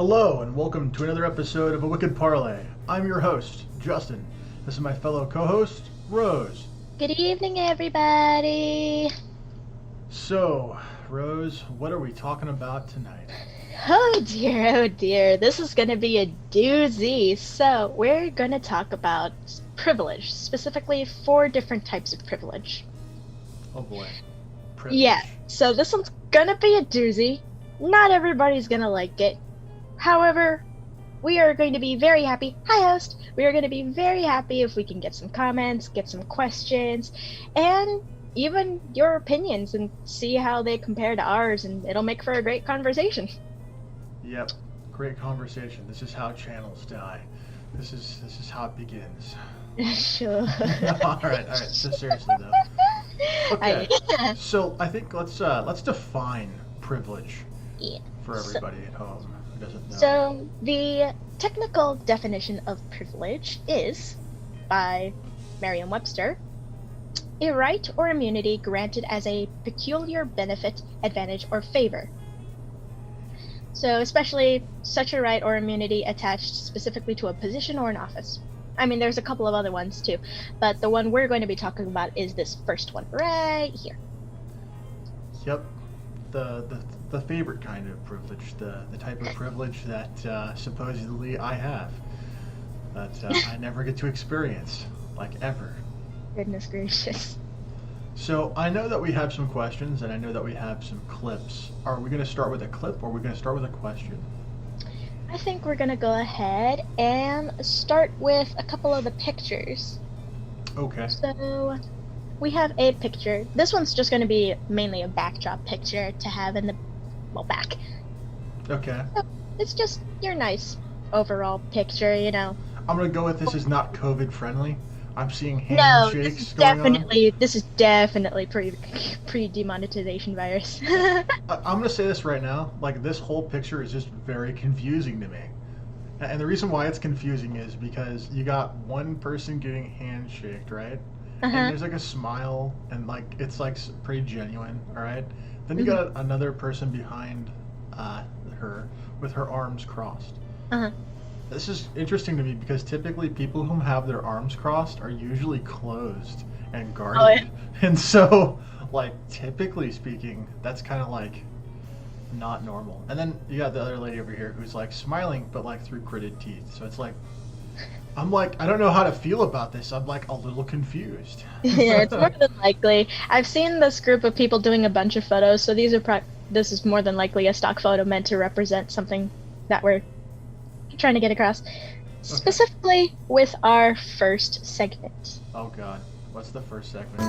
Hello and welcome to another episode of A Wicked Parley. I'm your host, Justin. This is my fellow co-host, Rose. Good evening, everybody. So, Rose, what are we talking about tonight? Oh dear. This is going to be a doozy. So, we're going to talk about privilege, specifically 4 different types of privilege. Oh boy. Privilege. Yeah, so this one's going to be a doozy. Not everybody's going to like it. However, we are going to be very happy. Hi, host. We are going to be very happy if we can get some comments, get some questions, and even your opinions and see how they compare to ours, and it'll make for a great conversation. Yep. Great conversation. This is how channels die. This is how it begins. Sure. all right. So seriously though. Okay. So I think let's define privilege for everybody at home who doesn't know. So the technical definition of privilege is, by Merriam-Webster, a right or immunity granted as a peculiar benefit, advantage, or favor. So especially such a right or immunity attached specifically to a position or an office. I mean, there's a couple of other ones too, but the one we're going to be talking about is this first one right here. Yep. The favorite kind of privilege, the type of privilege that supposedly I have, that I never get to experience, like ever. Goodness gracious. So I know that we have some questions, and I know that we have some clips. Are we going to start with a clip, or are we going to start with a question? I think we're going to go ahead and start with a couple of the pictures. Okay. So we have a picture. This one's just going to be mainly a backdrop picture to have in the, back. Okay. So it's just your nice overall picture, you know. I'm going to go with this is not COVID friendly. I'm seeing No, handshakes going on. this is definitely pre-demonetization virus. I'm going to say this right now. Like, this whole picture is just very confusing to me. And the reason why it's confusing is because you got one person getting handshaked, right? And there's like a smile, and like it's like pretty genuine, all right? Then you got another person behind her with her arms crossed. This is interesting to me because typically people who have their arms crossed are usually closed and guarded. Oh, yeah. And so, like, typically speaking, that's kind of like not normal. And then you got the other lady over here who's like smiling, but like through gritted teeth. So it's like, I'm like, I don't know how to feel about this. I'm like a little confused. Yeah, it's more than likely. I've seen this group of people doing a bunch of photos, so this is more than likely a stock photo meant to represent something that we're trying to get across. Okay. Specifically with our first segment. Oh god, what's the first segment?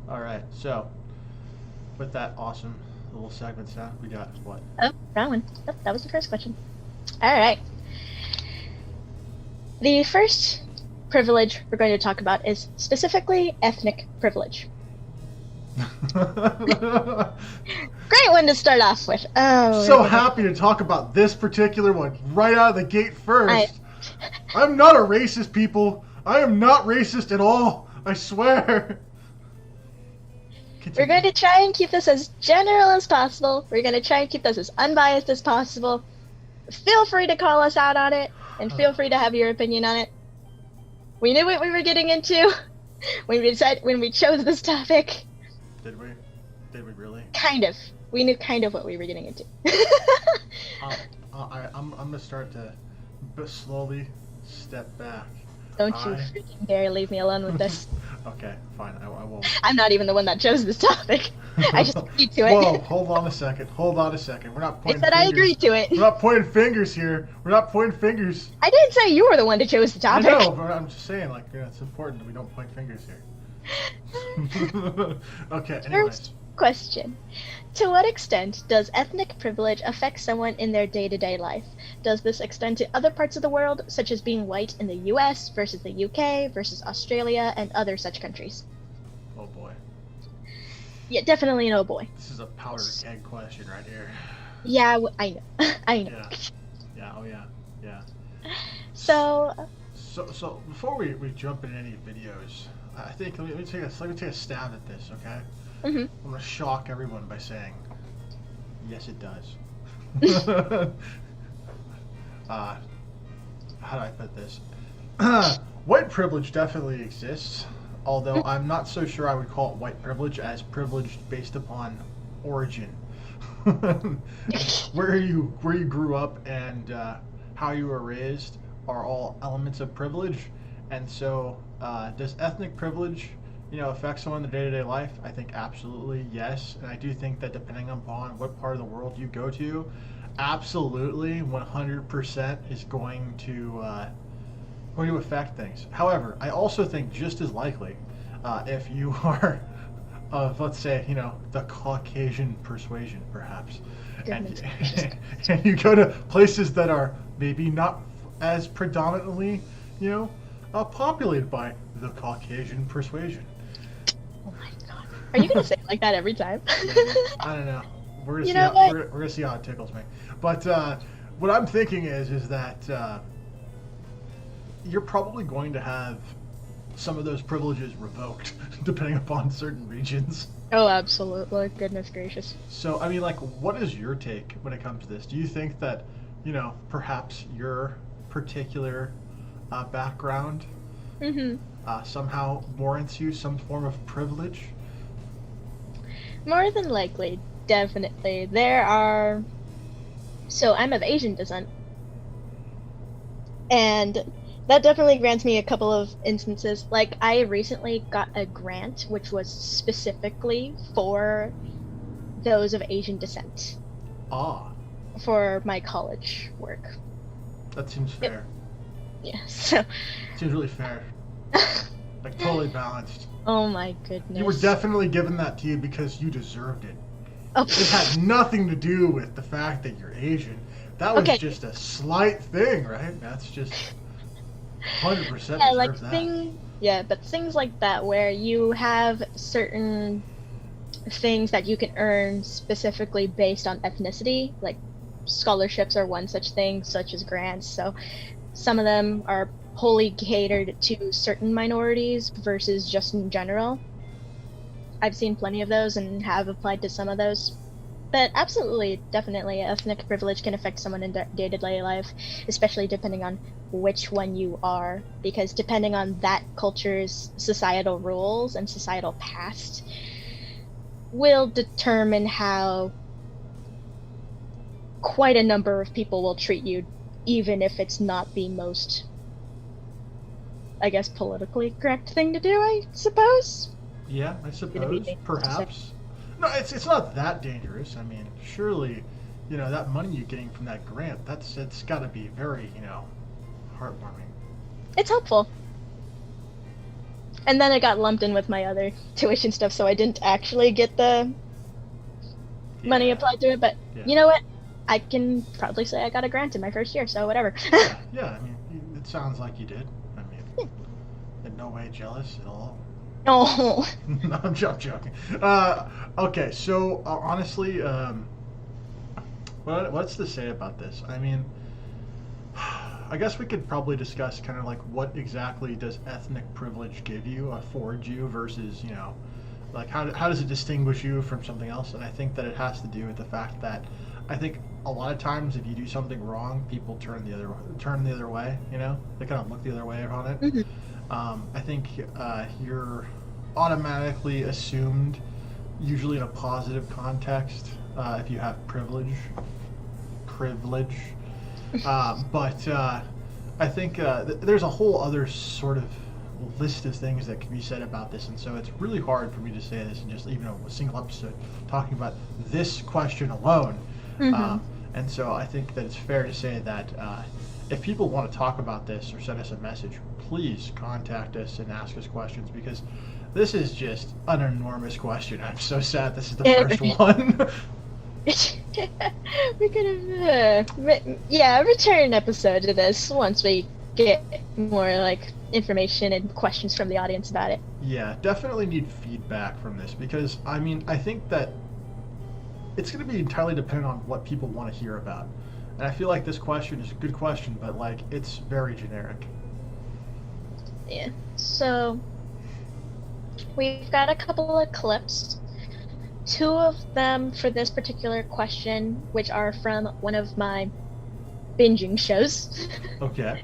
Alright, so with that awesome little segment sound, we got what? Oh, that one. Oh, that was the first question. Alright. The first privilege we're going to talk about is specifically ethnic privilege. Great one to start off with. Oh, so happy to talk about this particular one right out of the gate first. I'm not a racist, people. I am not racist at all. I swear. We're going to try and keep this as general as possible. We're going to try and keep this as unbiased as possible. Feel free to call us out on it, and feel free to have your opinion on it. We knew what we were getting into when we chose this topic. Did we? Did we really? Kind of. We knew kind of what we were getting into. I'm gonna start to slowly step back. Don't you freaking dare leave me alone with this. Okay, fine. I won't. I'm not even the one that chose this topic. I just agreed to it. Whoa, hold on a second. We're not pointing fingers. I agreed to it. We're not pointing fingers here. We're not pointing fingers. I didn't say you were the one to choose the topic. I know, but I'm just saying, like, it's important that we don't point fingers here. Okay, anyways. First question. To what extent does ethnic privilege affect someone in their day-to-day life? Does this extend to other parts of the world, such as being white in the US versus the UK versus Australia and other such countries? Oh boy. Yeah, definitely an oh boy. This is a powder keg question right here. Yeah, I know. I know. Yeah, oh yeah. So before we jump into any videos, I think let me take a stab at this, okay? Mm-hmm. I'm gonna shock everyone by saying, yes, it does. How do I put this? White privilege definitely exists, although I'm not so sure I would call it white privilege as privilege based upon origin. where you grew up and how you were raised are all elements of privilege, and so does ethnic privilege, affect someone in their day-to-day life? I think absolutely yes, and I do think that depending upon what part of the world you go to, absolutely 100% is going to affect things. However, I also think just as likely, if you are of, let's say, the Caucasian persuasion, perhaps, and, and you go to places that are maybe not as predominantly, populated by the Caucasian persuasion. Oh my god. Are you going to say it like that every time? I don't know. We're gonna see how it tickles me. But what I'm thinking is that you're probably going to have some of those privileges revoked, depending upon certain regions. Oh, absolutely. Goodness gracious. So, I mean, like, what is your take when it comes to this? Do you think that, perhaps your particular background somehow warrants you some form of privilege? More than likely, definitely. So I'm of Asian descent. And that definitely grants me a couple of instances. Like, I recently got a grant which was specifically for those of Asian descent. Ah. For my college work. That seems fair. Yeah, so... Seems really fair. Like, totally balanced. Oh my goodness. You were definitely given that to you because you deserved it. Oh. It had nothing to do with the fact that you're Asian. That was just a slight thing, right? That's just 100% yeah, like that. But things like that where you have certain things that you can earn specifically based on ethnicity, like scholarships are one such thing, such as grants. So some of them are wholly catered to certain minorities versus just in general. I've seen plenty of those and have applied to some of those. But absolutely, definitely, ethnic privilege can affect someone in day-to-day life, especially depending on which one you are, because depending on that culture's societal rules and societal past will determine how quite a number of people will treat you, even if it's not the most, I guess, politically correct thing to do, I suppose. Yeah, I suppose, perhaps. No, it's not that dangerous. I mean, surely, that money you're getting from that grant, it's got to be very, heartwarming. It's helpful. And then it got lumped in with my other tuition stuff, so I didn't actually get the money applied to it, but you know what? I can probably say I got a grant in my first year, so whatever. Yeah, I mean, it sounds like you did. I mean, in no way jealous at all. No. No, I'm joking. Okay, so honestly, what's to say about this? I mean, I guess we could probably discuss kind of like what exactly does ethnic privilege give you, afford you, versus, like how does it distinguish you from something else? And I think that it has to do with the fact that I think a lot of times if you do something wrong, people turn the other way. They kind of look the other way on it. Mm-hmm. I think you're automatically assumed, usually in a positive context, if you have privilege. But I think there's a whole other sort of list of things that can be said about this, and so it's really hard for me to say this in just even a single episode talking about this question alone. Mm-hmm. And so I think that it's fair to say that if people want to talk about this or send us a message, please contact us and ask us questions, because this is just an enormous question. I'm so sad this is the first one. We could have, a return episode to this once we get more like information and questions from the audience about it. Yeah, definitely need feedback from this, because I mean, I think that it's going to be entirely dependent on what people want to hear about. And I feel like this question is a good question, but like it's very generic. Yeah. So we've got a couple of clips two of them for this particular question, which are from one of my binging shows. Okay.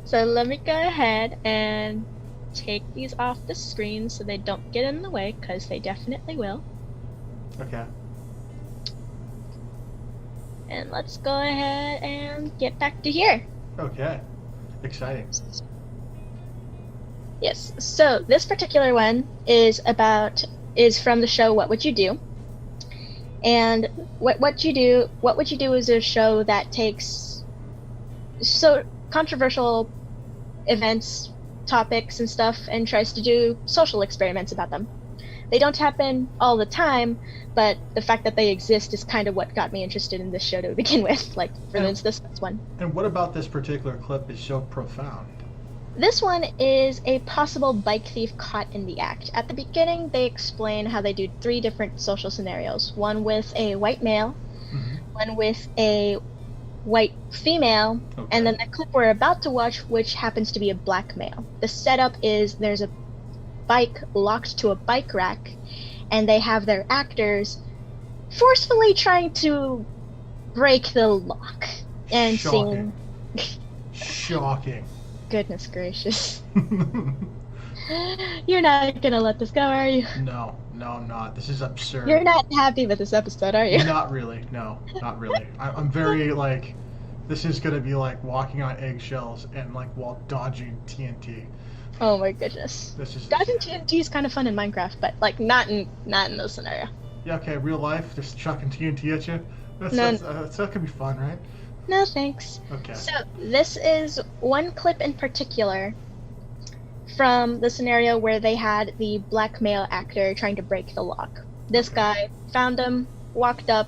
So let me go ahead and take these off the screen so they don't get in the way, because they definitely will. Okay. And let's go ahead and get back to here. Okay. Exciting. Yes. So this particular one is from the show What Would You Do? And what would you do is a show that takes so controversial events, topics and stuff, and tries to do social experiments about them. They don't happen all the time, but the fact that they exist is kind of what got me interested in this show to begin with. Like, for instance, this one. And what about this particular clip is so profound? This one is a possible bike thief caught in the act. At the beginning, they explain how they do 3 different social scenarios. One with a white male, one with a white female, and then the clip we're about to watch, which happens to be a black male. The setup is there's a bike locked to a bike rack, and they have their actors forcefully trying to break the lock and Shocking. Shocking. Goodness gracious. You're not gonna let this go, are you? No, I'm not. This is absurd. You're not happy with this episode, are you? Not really. No, not really. I'm very, like, this is gonna be like walking on eggshells and, like, while dodging TNT. Oh my goodness. Dodging TNT is kind of fun in Minecraft, but, like, not in this scenario. Yeah, okay, real life, just chucking TNT at you. That could be fun, right? No thanks. Okay. So this is one clip in particular from the scenario where they had the black male actor trying to break the lock. This guy found him, walked up,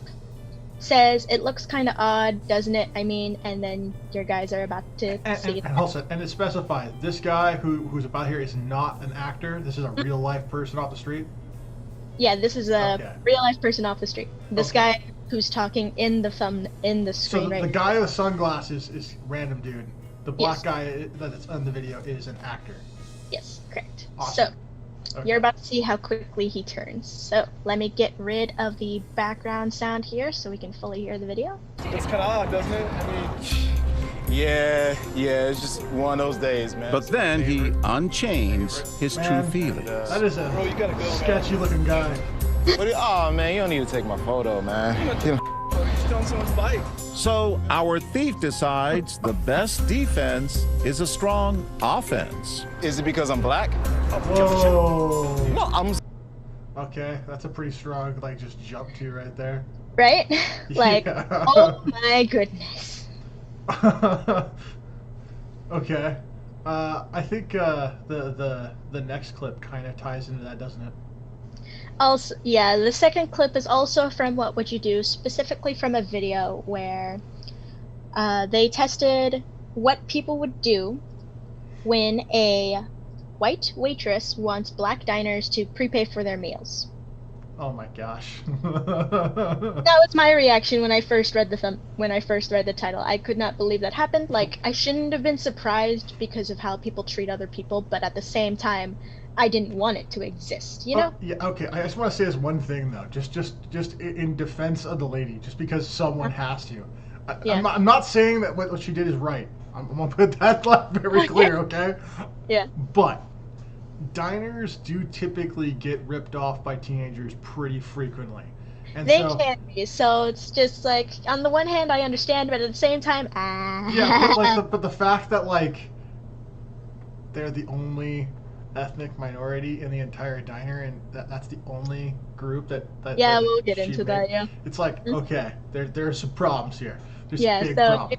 says, "It looks kind of odd, doesn't it? I mean," and then your guys are about to see. And it specifies this guy who's about here is not an actor. This is a real life person off the street. Yeah, this is a real life person off the street. This guy who's talking in the screen. So right the now. guy with sunglasses is random dude. The black guy that's on the video is an actor. Yes, correct. Awesome. So you're about to see how quickly he turns. So let me get rid of the background sound here so we can fully hear the video. It's kind of odd, doesn't it? I mean, yeah, it's just one of those days, man. But then he unchains his true feelings. That is a sketchy looking guy. Oh man, you don't need to take my photo, man. So our thief decides the best defense is a strong offense. Is it because I'm black? Whoa. No, I'm. Okay, that's a pretty strong, like, just jump to right there. Right? Like, oh my goodness. Okay. I think the next clip kind of ties into that, doesn't it? Also, yeah, the second clip is also from What Would You Do, specifically from a video where they tested what people would do when a white waitress wants black diners to prepay for their meals. Oh my gosh. That was my reaction when I first read the title. I could not believe that happened. Like, I shouldn't have been surprised because of how people treat other people, but at the same time, I didn't want it to exist, you know? Yeah, okay. I just want to say this one thing, though. Just in defense of the lady, just because someone has to. I'm not saying that what she did is right. I'm going to put that very clear, okay? Yeah. But diners do typically get ripped off by teenagers pretty frequently. And they can be, so it's just like, on the one hand, I understand, but at the same time, Yeah, but the fact that, like, they're the only ethnic minority in the entire diner, and that's the only group that we'll get into that. Yeah, it's like, okay, there are some problems here. There's big so problems.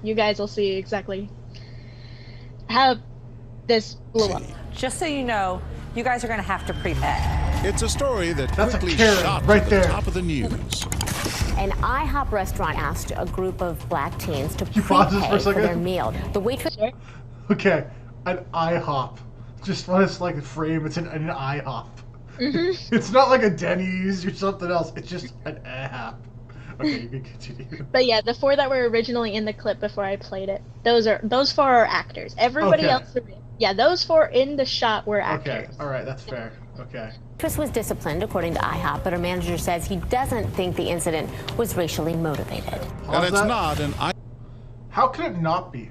you guys will see exactly how this blew up. Just so you know, you guys are going to have to prepay. It's a story that That's quickly a Karen shot right to there. the top of the news. An IHOP restaurant asked a group of black teens to pause this prepay for a for their second? meal. The waitress. Okay, an IHOP. Just want to like frame. It's an IHOP. It's not like a Denny's or something else. It's just an IHOP. Okay, you can continue. But yeah, the 4 that were originally in the clip before I played it, those 4 are actors. Everybody else, those 4 in the shot were actors. Okay, all right, that's fair. Okay. Waitress was disciplined, according to IHOP, but her manager says he doesn't think the incident was racially motivated. And it's not an How could it not be?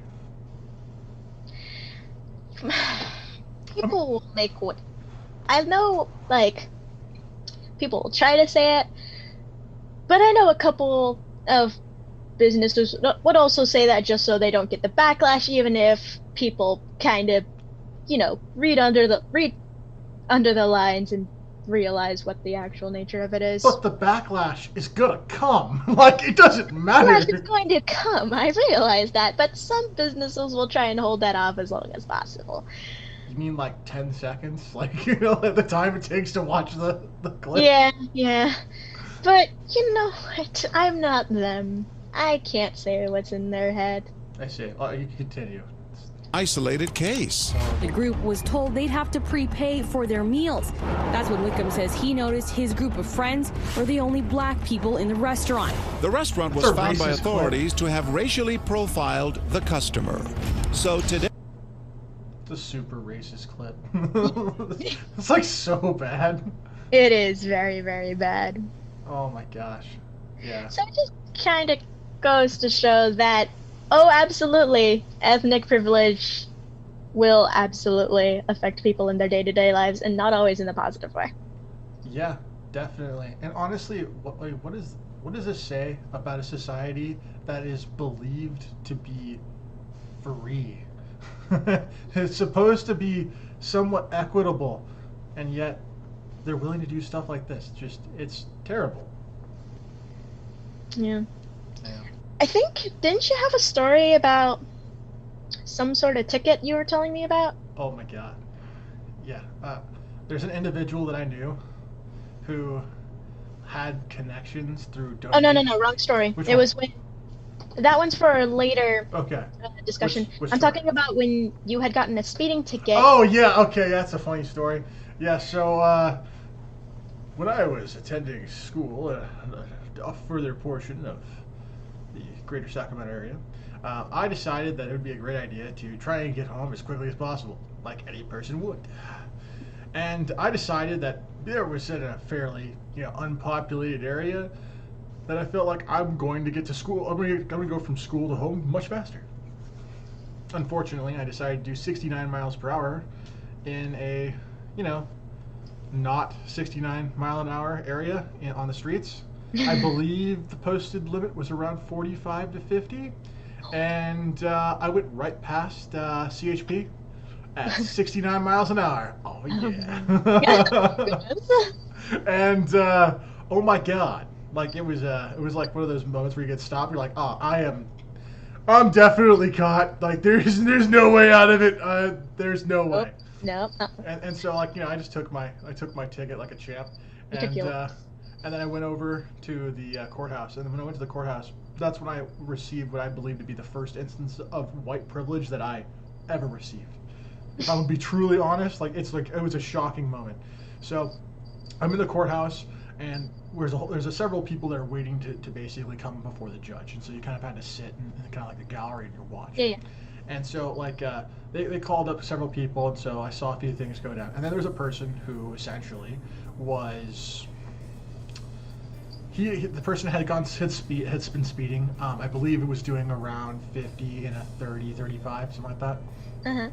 People will make what I know, like, people will try to say it, but I know a couple of businesses would also say that just so they don't get the backlash, even if people kind of, read under the lines and realize what the actual nature of it is. But the backlash is gonna come. Like, it doesn't matter. Backlash is going to come, I realize that, but some businesses will try and hold that off as long as possible. You mean like 10 seconds? Like, the time it takes to watch the clip? Yeah. But, you know what? I'm not them. I can't say what's in their head. I see. Oh, you can continue. isolated case. The group was told they'd have to prepay for their meals. That's when Wickham says he noticed his group of friends were the only black people in the restaurant. The restaurant was found by authorities to have racially profiled the customer. So today... It's a super racist clip. It's like so bad. It is very, very bad. Oh my gosh. Yeah. So it just kind of goes to show that, absolutely, ethnic privilege will absolutely affect people in their day-to-day lives, and not always in a positive way. Yeah, definitely. And honestly, what does this say about a society that is believed to be free? It's supposed to be somewhat equitable, and yet they're willing to do stuff like this. It's terrible. Yeah. I think, didn't you have a story about some sort of ticket you were telling me about? Oh my god. Yeah. There's an individual that I knew who had connections through donations. No, wrong story. Which it one? was when... That one's for a later discussion. Which I'm story? talking about when you had gotten a speeding ticket. Oh, yeah, okay, that's a funny story. Yeah, so, when I was attending school, a further portion of the greater Sacramento area, I decided that it would be a great idea to try and get home as quickly as possible, like any person would. And I decided that there was in a fairly, unpopulated area that I felt like I'm going to get to school. I'm going to go from school to home much faster. Unfortunately, I decided to do 69 miles per hour in a, not 69 mile an hour area on the streets. I believe the posted limit was around 45 to 50, and I went right past CHP at 69 miles an hour. Oh yeah. And oh my god, like it was like one of those moments where you get stopped. You're like, oh, I'm definitely caught. Like there's no way out of it. There's no way. No. And so like I just took my ticket like a champ, and then I went over to the courthouse. And then when I went to the courthouse, that's when I received what I believe to be the first instance of white privilege that I ever received. If I would be truly honest, it was a shocking moment. So I'm in the courthouse, and there's several people that are waiting to basically come before the judge, and so you kind of had to sit in kind of like the gallery and you watch. Yeah. And so they called up several people, and so I saw a few things go down. And then there was a person who essentially was the person had been speeding. I believe it was doing around 50 in a 30, 35, something like that. Uh-huh.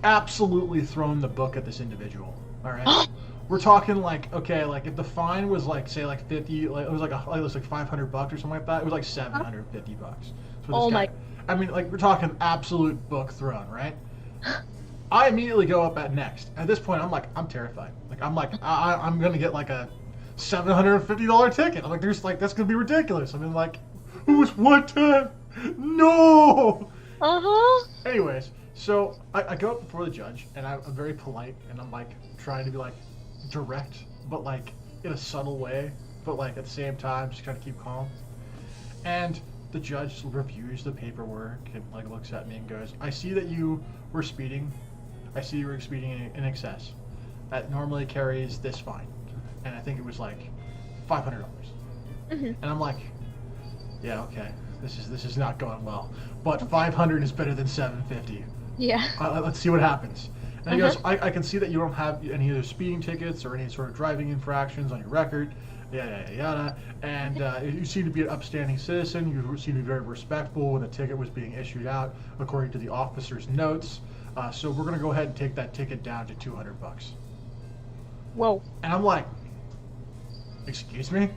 Absolutely thrown the book at this individual. All right. We're talking if the fine was say 50, it was like $500 or something like that. It was like $750 for this guy. I mean, we're talking absolute book thrown, right? I immediately go up at next. At this point, I'm terrified. I'm gonna get a $750 ticket. I'm like, that's gonna be ridiculous. I mean, it was one time. No. Anyways, so I go up before the judge, and I'm very polite, and I'm trying to be direct, but in a subtle way, but at the same time, just kind of keep calm. And the judge reviews the paperwork and looks at me and goes, I see that you were speeding. I see you were speeding in excess. That normally carries this fine. And I think it was $500. Mm-hmm. And I'm like, yeah, okay. This is not going well. But $500 is better than $750. Yeah. Let's see what happens. And he goes, I can see that you don't have any other speeding tickets or any sort of driving infractions on your record, yada, yada, yada. And you seem to be an upstanding citizen. You seem to be very respectful when the ticket was being issued out, according to the officer's notes. So we're going to go ahead and take that ticket down to $200. Whoa. And I'm like, excuse me?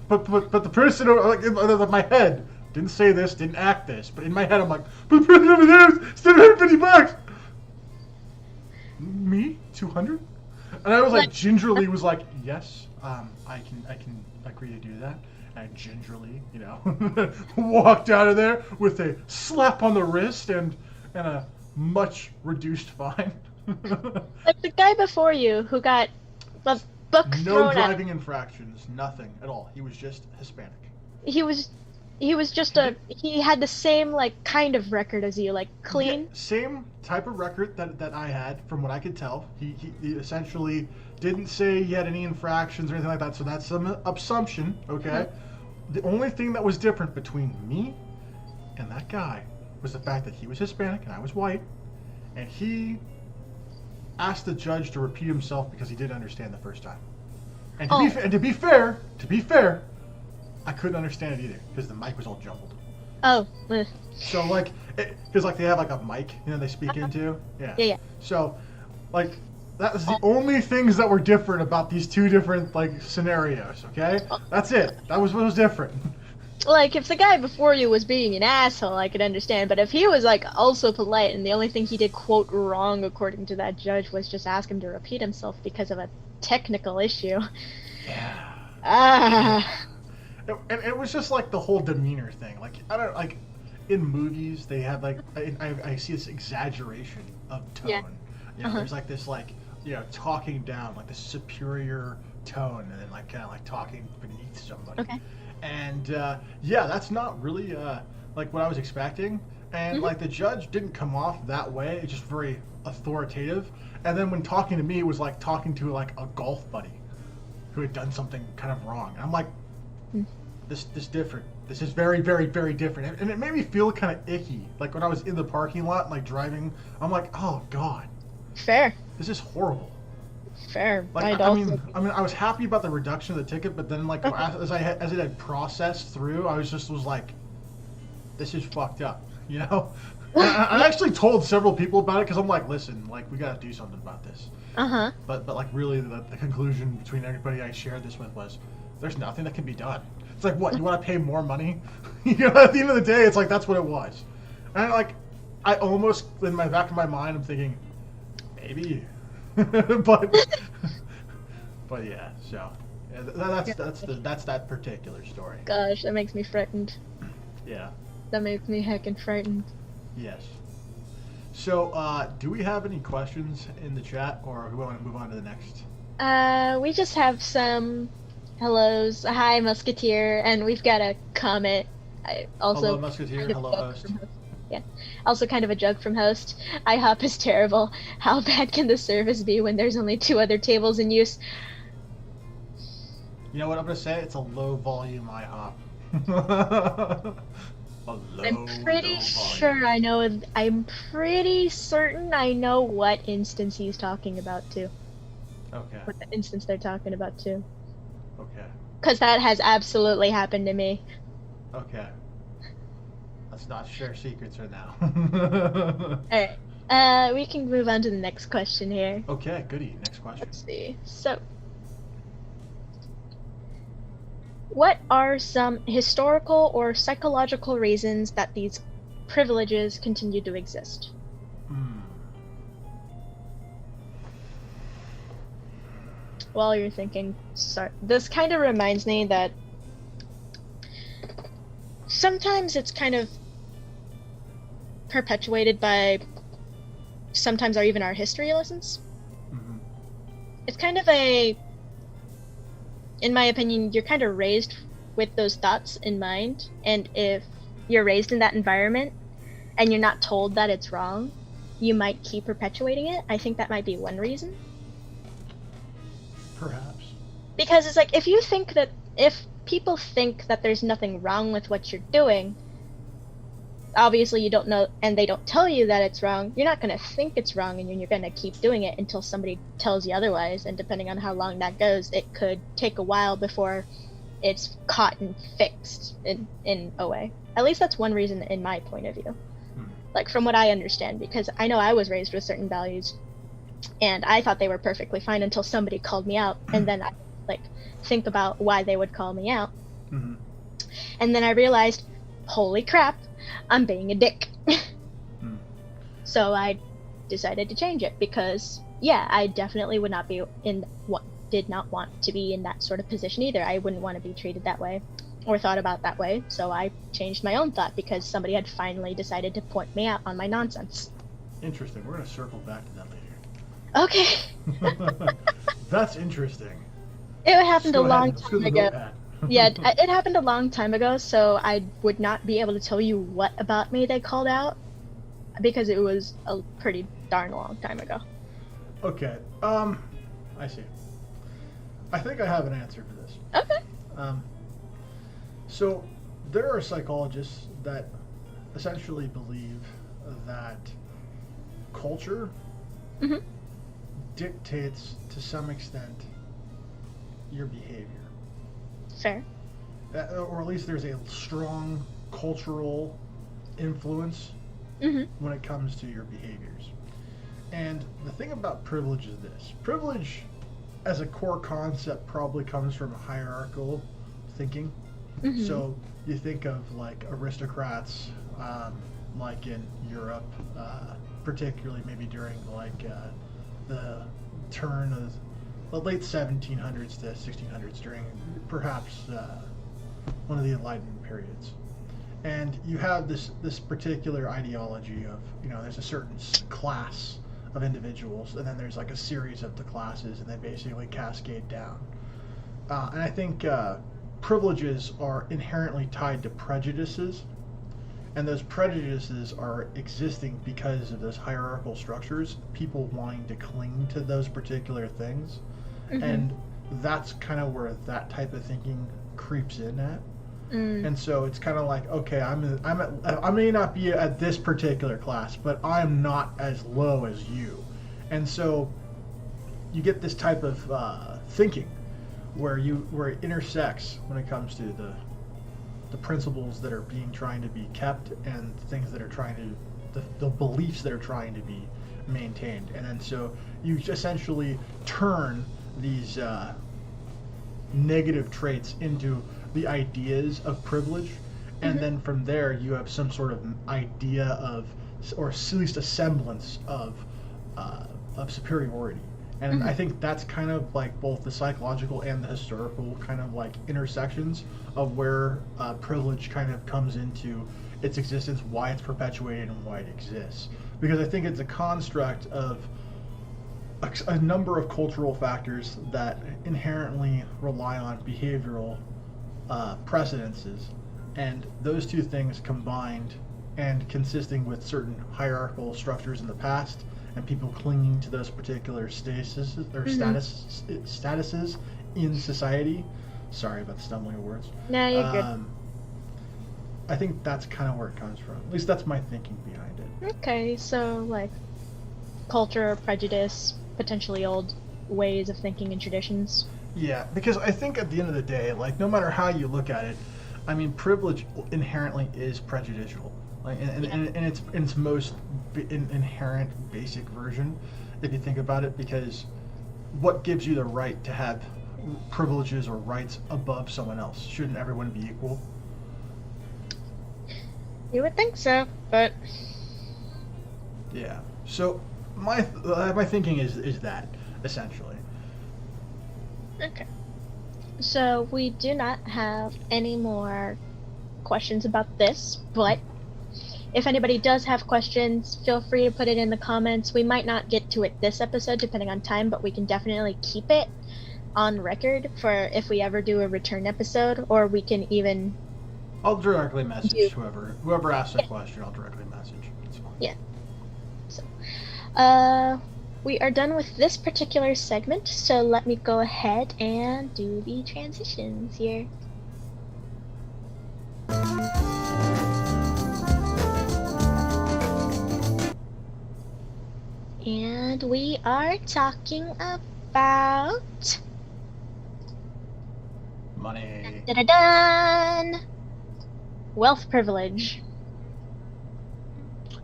but the person, like, in my head, didn't say this, didn't act this, but in my head I'm like, but the person over there is $750. Me? 200? And I was like, gingerly was like, yes, I can agree to do that. And I gingerly, walked out of there with a slap on the wrist and a much reduced fine. Like the guy before you who got a book no thrown driving infractions, nothing at all. He was just Hispanic. He was just he had the same like kind of record as you, like clean. Yeah, same type of record that I had, from what I could tell. He essentially didn't say he had any infractions or anything like that, so that's some assumption, okay? The only thing that was different between me and that guy was the fact that he was Hispanic and I was white, and he asked the judge to repeat himself because he didn't understand the first time. And to be fair, I couldn't understand it either because the mic was all jumbled. Oh. So like, because like they have like a mic, they speak into. Yeah. Yeah. So, like, that was the only things that were different about these two different like scenarios. Okay, that's it. That was what was different. Like, if the guy before you was being an asshole, I could understand. But if he was like also polite, and the only thing he did quote wrong according to that judge was just ask him to repeat himself because of a technical issue. Yeah. And it was just like the whole demeanor thing. Like, I don't like, in movies they have like I see this exaggeration of tone. Yeah. There's like this like talking down, like this superior tone, and then like kind of like talking beneath somebody. Okay. And that's not really like what I was expecting. And like the judge didn't come off that way. It's just very authoritative. And then when talking to me, it was like talking to like a golf buddy who had done something kind of wrong. And I'm like, this different. This is very, very, very different. And it made me feel kind of icky. Like when I was in the parking lot, like driving, I'm like, oh God. Fair. This is horrible. Fair. Like, I mean, I was happy about the reduction of the ticket, but then like as it had processed through, I was like, this is fucked up, I actually told several people about it because I'm like, listen, like we got to do something about this. But like really, the conclusion between everybody I shared this with was, there's nothing that can be done. It's like, what, you want to pay more money? At the end of the day, it's like that's what it was. And like, I almost in my back of my mind, I'm thinking, maybe. but yeah, so that's that particular story. Gosh, that makes me frightened. Yeah. That makes me heckin' frightened. Yes. So, do we have any questions in the chat, or do we want to move on to the next? We just have some hellos. Hi, Musketeer, and we've got a comment. Hello, Musketeer. Hello, host. Yeah. Also kind of a joke from host. IHOP is terrible. How bad can the service be when there's only 2 other tables in use? You know what I'm going to say? It's a low volume IHOP. I'm pretty sure I know. I'm pretty certain I know what instance he's talking about too. Okay. What instance they're talking about too. Okay. Because that has absolutely happened to me. Okay. Let's not share secrets right now. Alright. We can move on to the next question here. Okay, goody. Next question. Let's see. So, what are some historical or psychological reasons that these privileges continue to exist? While you're thinking, sorry, this kind of reminds me that sometimes it's kind of perpetuated by sometimes even our history lessons. It's kind of in my opinion, you're kind of raised with those thoughts in mind, and if you're raised in that environment and you're not told that it's wrong, you might keep perpetuating it. I think that might be one reason. Perhaps. Because it's like, if people think that there's nothing wrong with what you're doing, obviously you don't know, and they don't tell you that it's wrong, you're not going to think it's wrong, and you're going to keep doing it until somebody tells you otherwise. And depending on how long that goes, it could take a while before it's caught and fixed in a way. At least that's one reason in my point of view. Like, from what I understand, because I know I was raised with certain values, and I thought they were perfectly fine until somebody called me out, and then I like think about why they would call me out. And then I realized, holy crap, I'm being a dick. So I decided to change it because, yeah, I definitely would not be did not want to be in that sort of position either. I wouldn't want to be treated that way or thought about that way. So I changed my own thought because somebody had finally decided to point me out on my nonsense. Interesting. We're going to circle back to that later. Okay. That's interesting. It happened a long time ago. Yeah, it it happened a long time ago, so I would not be able to tell you what about me they called out, because it was a pretty darn long time ago. Okay, I see. I think I have an answer for this. Okay. So, there are psychologists that essentially believe that culture dictates, to some extent, your behavior. Fair. Or at least there's a strong cultural influence when it comes to your behaviors. And the thing about privilege is this. Privilege, as a core concept, probably comes from hierarchical thinking. So you think of like aristocrats, like in Europe, particularly maybe during like the turn of the late 1700s to 1600s, during perhaps one of the Enlightenment periods. And you have this particular ideology of, you know, there's a certain class of individuals, and then there's like a series of the classes, and they basically cascade down. And I think privileges are inherently tied to prejudices, and those prejudices are existing because of those hierarchical structures, people wanting to cling to those particular things. And that's kind of where that type of thinking creeps in at. And so it's kind of like, okay, I may not be at this particular class, but I'm not as low as you. And so you get this type of thinking where it intersects when it comes to the principles that are trying to be kept, and things that are trying to the beliefs that are trying to be maintained. And then so you essentially turn these negative traits into the ideas of privilege, and then from there you have some sort of idea of, or at least a semblance of superiority. And I think that's kind of like both the psychological and the historical kind of like intersections of where privilege kind of comes into its existence, why it's perpetuated, and why it exists. Because I think it's a construct of a number of cultural factors that inherently rely on behavioral precedences, and those two things combined and consisting with certain hierarchical structures in the past, and people clinging to those particular statuses in society. Sorry about the stumbling of words. No, you're good. I think that's kind of where it comes from. At least that's my thinking behind it. Okay, so like culture, prejudice, potentially old ways of thinking and traditions. Yeah, because I think at the end of the day, like, no matter how you look at it, I mean, privilege inherently is prejudicial. Like, in its most inherent basic version, if you think about it, because what gives you the right to have privileges or rights above someone else? Shouldn't everyone be equal? You would think so, but yeah. So my thinking is that essentially. Okay. So we do not have any more questions about this, but if anybody does have questions, feel free to put it in the comments. We might not get to it this episode, depending on time, but we can definitely keep it on record for if we ever do a return episode, or we can even... I'll directly message whoever asks a question. I'll directly message. It's fine. Yeah. So, we are done with this particular segment, so let me go ahead and do the transitions here. And we are talking about Money. da-da-dun, wealth privilege.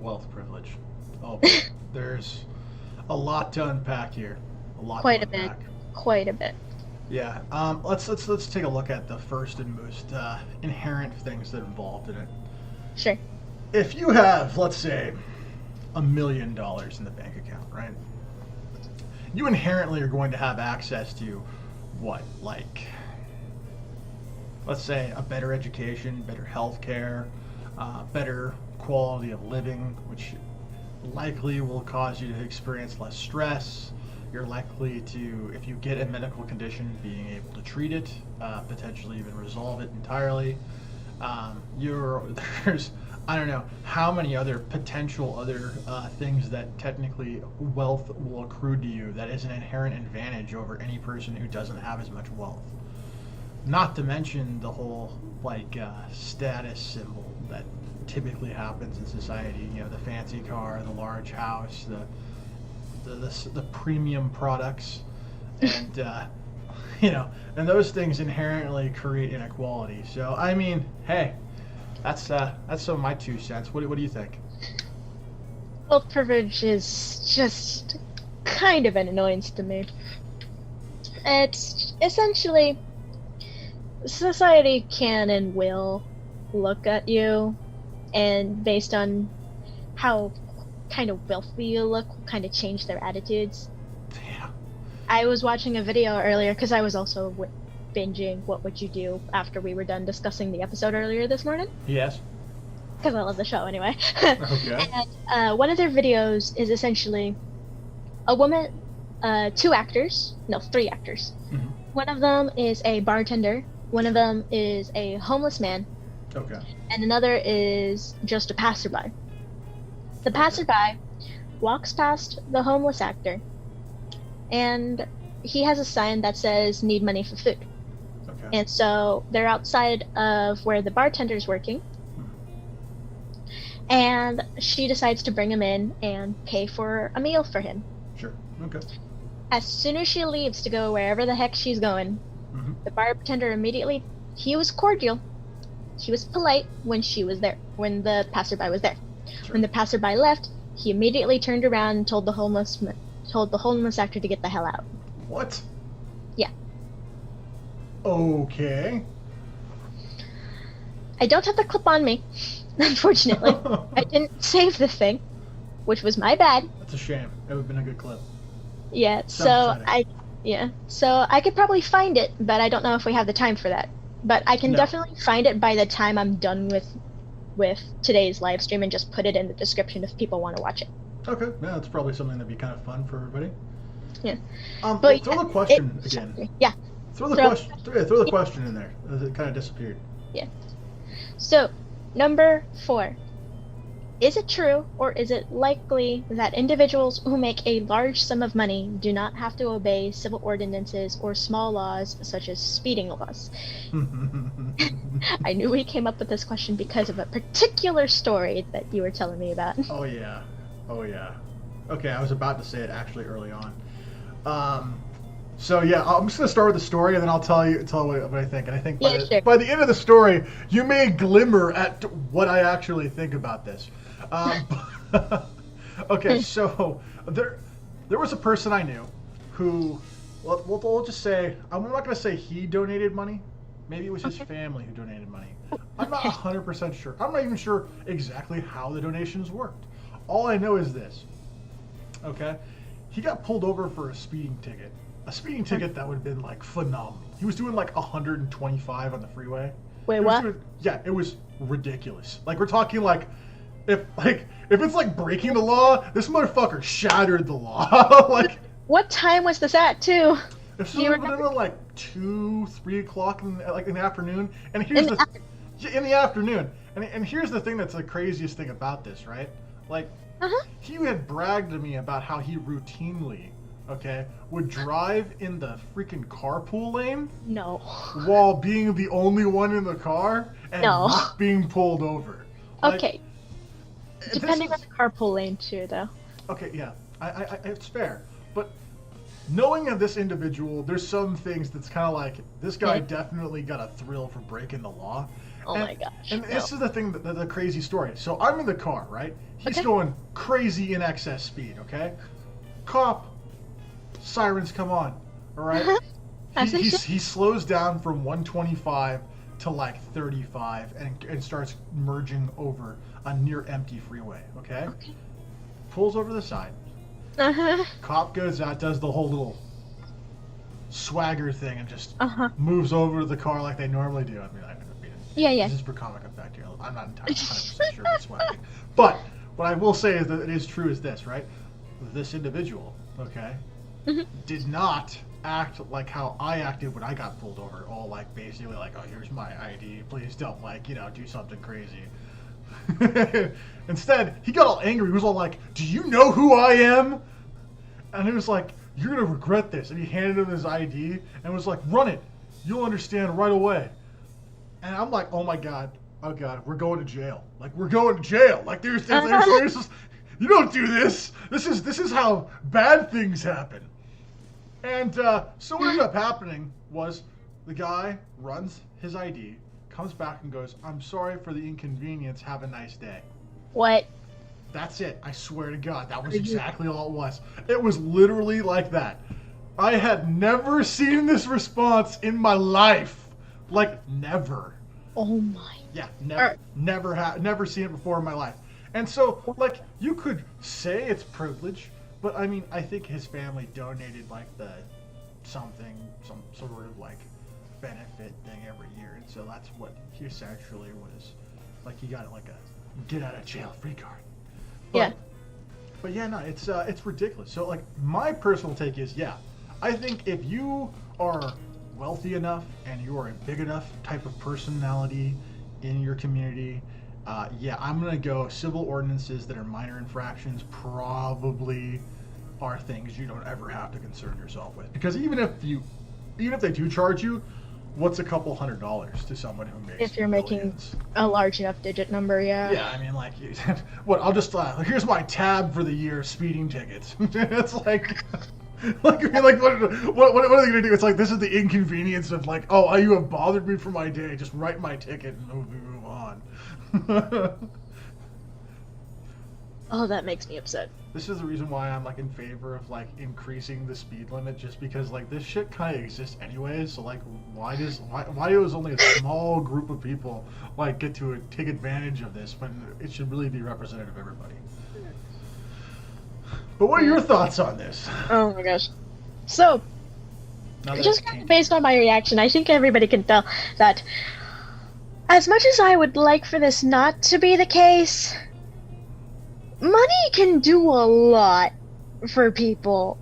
Wealth privilege. Oh, there's a lot to unpack here. A lot Quite to a bit. unpack. Quite a bit. Yeah. Let's take a look at the first and most inherent things that are involved in it. Sure. If you have, let's say, $1 million in the bank account, right? You inherently are going to have access to what, like, let's say, a better education, better health care, better quality of living, which likely will cause you to experience less stress. You're likely to, if you get a medical condition, being able to treat it, potentially even resolve it entirely. There's, I don't know how many other potential things that technically wealth will accrue to you that is an inherent advantage over any person who doesn't have as much wealth. Not to mention the whole status symbol that typically happens in society. You know, the fancy car, the large house, the premium products, and and those things inherently create inequality. So I mean, hey, that's some of my 2 cents. What do you think? Wealth privilege is just kind of an annoyance to me. It's essentially society can and will look at you, and based on how kind of wealthy you look, will kind of change their attitudes. Yeah. I was watching a video earlier because I was also binging What Would You Do after we were done discussing the episode earlier this morning. Yes. Because I love the show anyway. Okay. And one of their videos is essentially a woman, 3 actors. Mm-hmm. One of them is a bartender, one of them is a homeless man, Okay. and another is just a passerby. The passerby walks past the homeless actor, and he has a sign that says "Need money for food." Okay. And so they're outside of where the bartender's working, and she decides to bring him in and pay for a meal for him. Sure. Okay. As soon as she leaves to go wherever the heck she's going, Mm-hmm. the bartender immediately, he was cordial, he was polite when she was there, when the passerby was there. Sure. When the passerby left, he immediately turned around and told the homeless actor to get the hell out. What? Yeah. Okay. I don't have the clip on me, unfortunately. I didn't save the thing, which was my bad. That's a shame. It would have been a good clip. Yeah, Sounds so I could probably find it, but I don't know if we have the time for that. But I can No. definitely find it by the time I'm done with today's live stream and just put it in the description if people want to watch it. Okay. Yeah, that's probably something that'd be kind of fun for everybody. Yeah. But throw the question again. Sorry. Yeah. Throw the question in there. It kind of disappeared. Yeah. So, number 4. Is it true, or is it likely that individuals who make a large sum of money do not have to obey civil ordinances or small laws such as speeding laws? I knew we came up with this question because of a particular story that you were telling me about. Oh yeah. Okay, I was about to say it actually early on. So yeah, I'm just gonna start with the story, and then I'll tell you what I think. And I think by the end of the story, you may glimmer at what I actually think about this. Okay, so there was a person I knew who, we'll just say, I'm not gonna say he donated money. Maybe it was his family who donated money. I'm not 100% sure. I'm not even sure exactly how the donations worked. All I know is this. Okay, he got pulled over for a speeding ticket. A speeding ticket that would have been like phenomenal. He was doing like 125 on the freeway. Wait, what? It was ridiculous. Like, we're talking like if it's like breaking the law, this motherfucker shattered the law. Like, What time was this at, too? This Do you was remember? like 2-3 o'clock in the afternoon. And In here's the in the afternoon. And here's the thing that's the craziest thing about this, right? Like, he had bragged to me about how he routinely, would drive in the freaking carpool lane No. while being the only one in the car and No. not being pulled over. Like, Okay. this Depending is- on the carpool lane, too, though. Okay, yeah. It's fair, but knowing of this individual, there's some things that's kind of like, this guy definitely got a thrill for breaking the law. Oh my gosh. And this is the thing, the crazy story. So I'm in the car, right? He's going crazy in excess speed, okay? Cop, sirens come on, all right? He slows down from 125 to like 35 and starts merging over a near empty freeway, okay? Pulls over the side. Cop goes out, does the whole little swagger thing and just moves over to the car like they normally do. I mean, this is for comic effect here. I'm not entirely 100% sure it's swagging. But what I will say is that it is true is this, right? This individual, okay, did not act like how I acted when I got pulled over. All like basically like, oh, here's my ID. Please don't like, do something crazy. Instead, he got all angry. He was all like, do you know who I am? And he was like, you're going to regret this. And he handed him his ID and was like, run it. You'll understand right away. And I'm like, oh God, we're going to jail. Like, we're going to jail. Like, there's you don't do this. This is how bad things happen. And so what ended up happening was the guy runs his ID, comes back and goes, I'm sorry for the inconvenience. Have a nice day. What? That's it. I swear to God, that was exactly all it was. It was literally like that. I had never seen this response in my life. Like, never. Oh my. Yeah, never seen it before in my life. And so, like, you could say it's privilege, but I mean, I think his family donated like some sort of like benefit thing every year, and so that's what he essentially was. Like, he got like a get out of jail free card. But yeah, no, it's ridiculous. So like, my personal take is, I think if you are wealthy enough and you are a big enough type of personality in your community, I'm gonna go civil ordinances that are minor infractions probably are things you don't ever have to concern yourself with. Because even if they do charge you, what's a couple $100s to someone who makes if you're millions? Making a large enough digit number? I mean, like, what, I'll just here's my tab for the year speeding tickets. It's like what are they gonna do? It's like, this is the inconvenience of like, oh, you have bothered me for my day, just write my ticket and move on. Oh, that makes me upset. This is the reason why I'm like in favor of like increasing the speed limit, just because like this shit kind of exists anyways. So like, why does only a small group of people like get to take advantage of this when it should really be representative of everybody? But what are your thoughts on this? Oh my gosh. So, just kind of based on my reaction, I think everybody can tell that as much as I would like for this not to be the case, money can do a lot for people,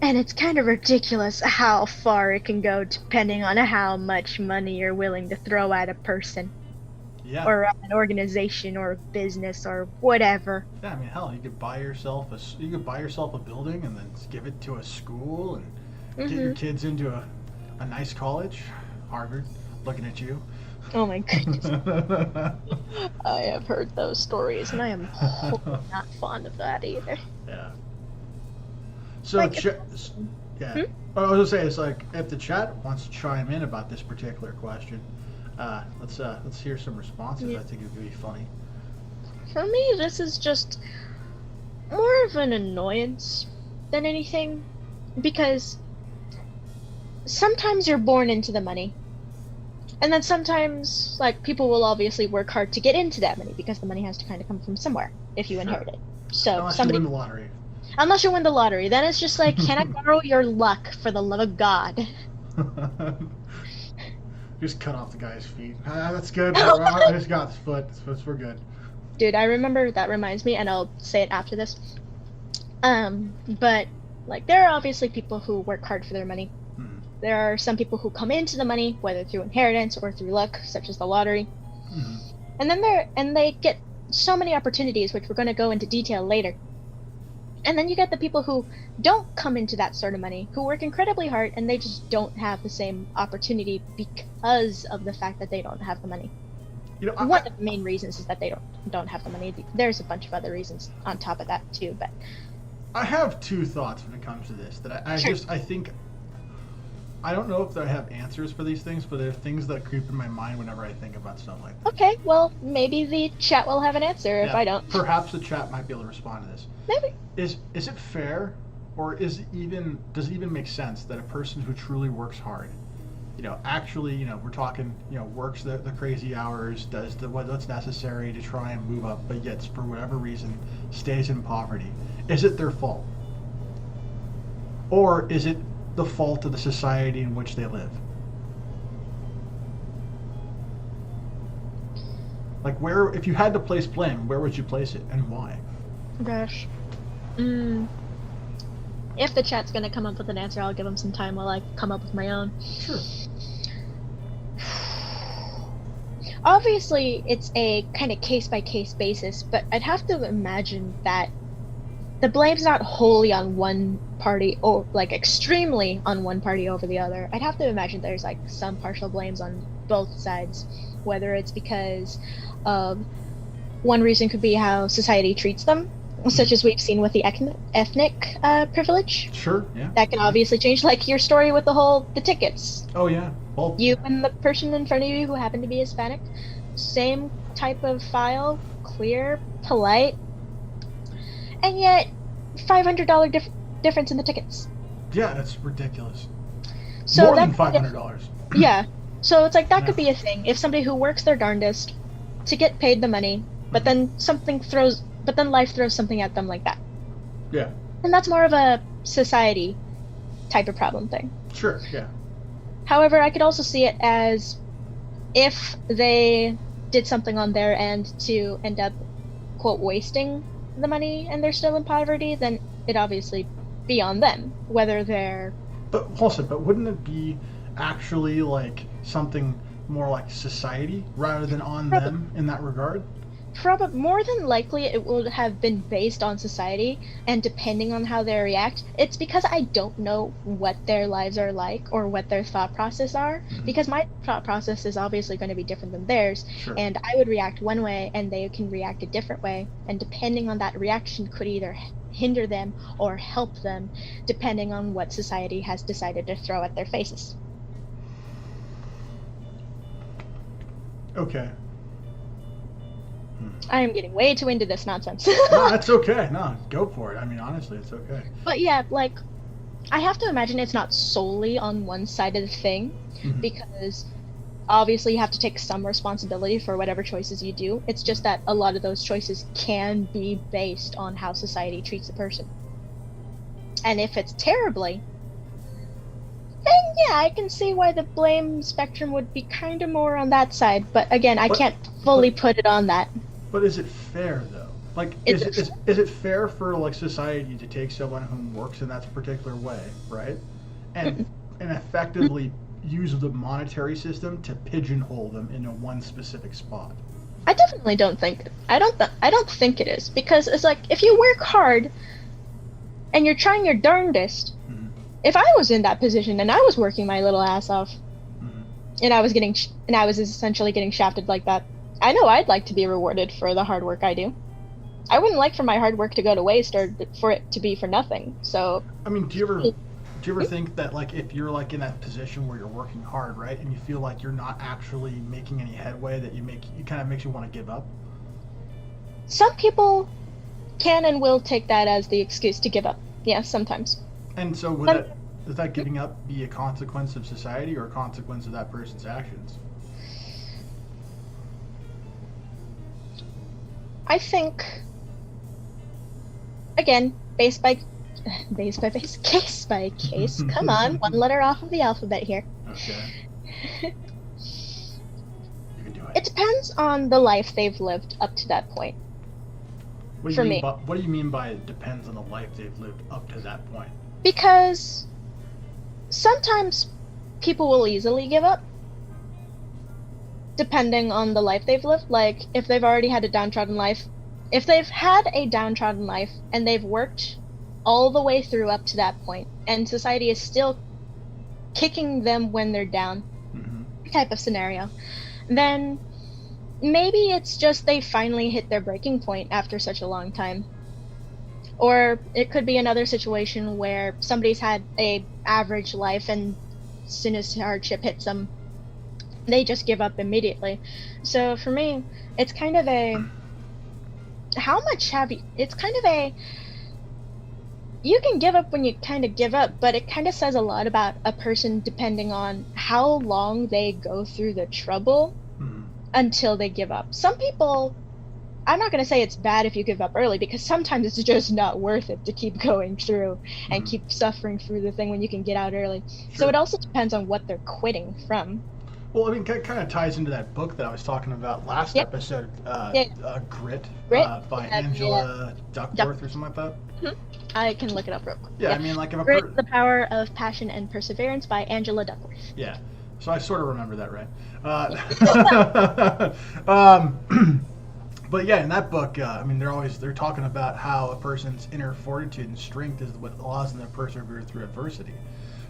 and it's kind of ridiculous how far it can go depending on how much money you're willing to throw at a person. Yeah. Or an organization or a business or whatever. Yeah, I mean, hell, you could buy yourself a building and then give it to a school and get your kids into a nice college. Harvard, looking at you. Oh my goodness. I have heard those stories, and I am not fond of that either. Yeah. So, like, I was gonna say, it's like, if the chat wants to chime in about this particular question, let's hear some responses. Yeah. I think it would be funny. For me, this is just more of an annoyance than anything, because sometimes you're born into the money, and then sometimes, like, people will obviously work hard to get into that money, because the money has to kind of come from somewhere if you inherit it. So Unless somebody, you win the lottery. Unless you win the lottery, then it's just like, can I borrow your luck for the love of God? Just cut off the guy's feet. That's good. I just got his foot. We're good. Dude, I remember, that reminds me, and I'll say it after this. But, like, there are obviously people who work hard for their money. Mm-hmm. There are some people who come into the money, whether through inheritance or through luck, such as the lottery. Mm-hmm. And they get so many opportunities, which we're going to go into detail later. And then you get the people who don't come into that sort of money, who work incredibly hard, and they just don't have the same opportunity because of the fact that they don't have the money. One of the main reasons is that they don't have the money. There's a bunch of other reasons on top of that too, but I have two thoughts when it comes to this. That I Sure. think I don't know if I have answers for these things, but there are things that creep in my mind whenever I think about stuff like this. Okay, well, maybe the chat will have an answer if Yeah, I don't. Perhaps the chat might be able to respond to this. Maybe. Is it fair, or does it even make sense that a person who truly works hard, actually, we're talking, works the crazy hours, does what's necessary to try and move up, but yet for whatever reason stays in poverty? Is it their fault, or is it the fault of the society in which they live? Like, where, if you had to place blame, where would you place it and why? Gosh. If the chat's gonna come up with an answer, I'll give them some time while I come up with my own. Sure. Obviously, it's a kind of case-by-case basis, but I'd have to imagine that the blame's not wholly on one party, or like extremely on one party over the other. I'd have to imagine there's like some partial blames on both sides, whether it's because one reason could be how society treats them, such as we've seen with the ethnic privilege. Sure, yeah. That can obviously change, like your story with the tickets. Oh, yeah. Well, You and the person in front of you who happened to be Hispanic, same type of file, clear, polite, and yet $500 difference in the tickets. yeah, that's ridiculous. So More that than $500. Yeah. So it's like that Yeah. could be a thing. If somebody who works their darndest to get paid the money, but then life throws something at them like that. Yeah, And that's more of a society type of problem thing. sure, yeah. However, I could also see it as if they did something on their end to end up, quote, wasting the money and they're still in poverty, then it obviously be on them, whether they're... But also, wouldn't it be actually like something more like society rather than on them in that regard? Probably more than likely it would have been based on society, and depending on how they react, it's because I don't know what their lives are like or what their thought process are, because my thought process is obviously going to be different than theirs, Sure. and I would react one way and they can react a different way, and depending on that reaction could either hinder them or help them, depending on what society has decided to throw at their faces. Okay. I am getting way too into this nonsense. No, that's okay. No, go for it. I mean, honestly, it's okay. But yeah, like, I have to imagine it's not solely on one side of the thing, because obviously you have to take some responsibility for whatever choices you do. It's just that a lot of those choices can be based on how society treats a person. And if it's terribly, then yeah, I can see why the blame spectrum would be kind of more on that side. But again, I can't fully put it on that. But is it fair though? Like, is it fair for like society to take someone who works in that particular way, right, and effectively use the monetary system to pigeonhole them into one specific spot? I definitely don't think I don't think it is, because it's like if you work hard and you're trying your darndest. If I was in that position and I was working my little ass off, and I was essentially getting shafted like that, I know I'd like to be rewarded for the hard work I do. I wouldn't like for my hard work to go to waste or for it to be for nothing. So I mean, do you ever think that, like, if you're like in that position where you're working hard, right, and you feel like you're not actually making any headway, that it kind of makes you want to give up? some people can and will take that as the excuse to give up. Yeah, sometimes. And so would that giving up be a consequence of society or a consequence of that person's actions? I think, again, case by case. Come on, one letter off of the alphabet here. Okay. You can do it. It depends on the life they've lived up to that point. What for me. What do you mean by it depends on the life they've lived up to that point? Because sometimes people will easily give up, depending on the life they've lived. Like, if they've already had a downtrodden life, and they've worked all the way through up to that point, and society is still kicking them when they're down, type of scenario, then maybe it's just they finally hit their breaking point after such a long time. Or it could be another situation where somebody's had a average life and as soon as hardship hits them, they just give up immediately. So for me, it's kind of a, how much have you, it's kind of a, you can give up when you kind of give up, but it kind of says a lot about a person depending on how long they go through the trouble until they give up. Some people, I'm not going to say it's bad if you give up early, because sometimes it's just not worth it to keep going through and keep suffering through the thing when you can get out early. Sure. So it also depends on what they're quitting from. Well, I mean, it kind of ties into that book that I was talking about last episode, Grit, by Angela Duckworth or something like that. I can look it up real quick. Yeah, I mean, like if a Grit, The Power of Passion and Perseverance by Angela Duckworth. Yeah, so I sort of remember that, right? But yeah, in that book, I mean, they're talking about how a person's inner fortitude and strength is what allows them to persevere through adversity.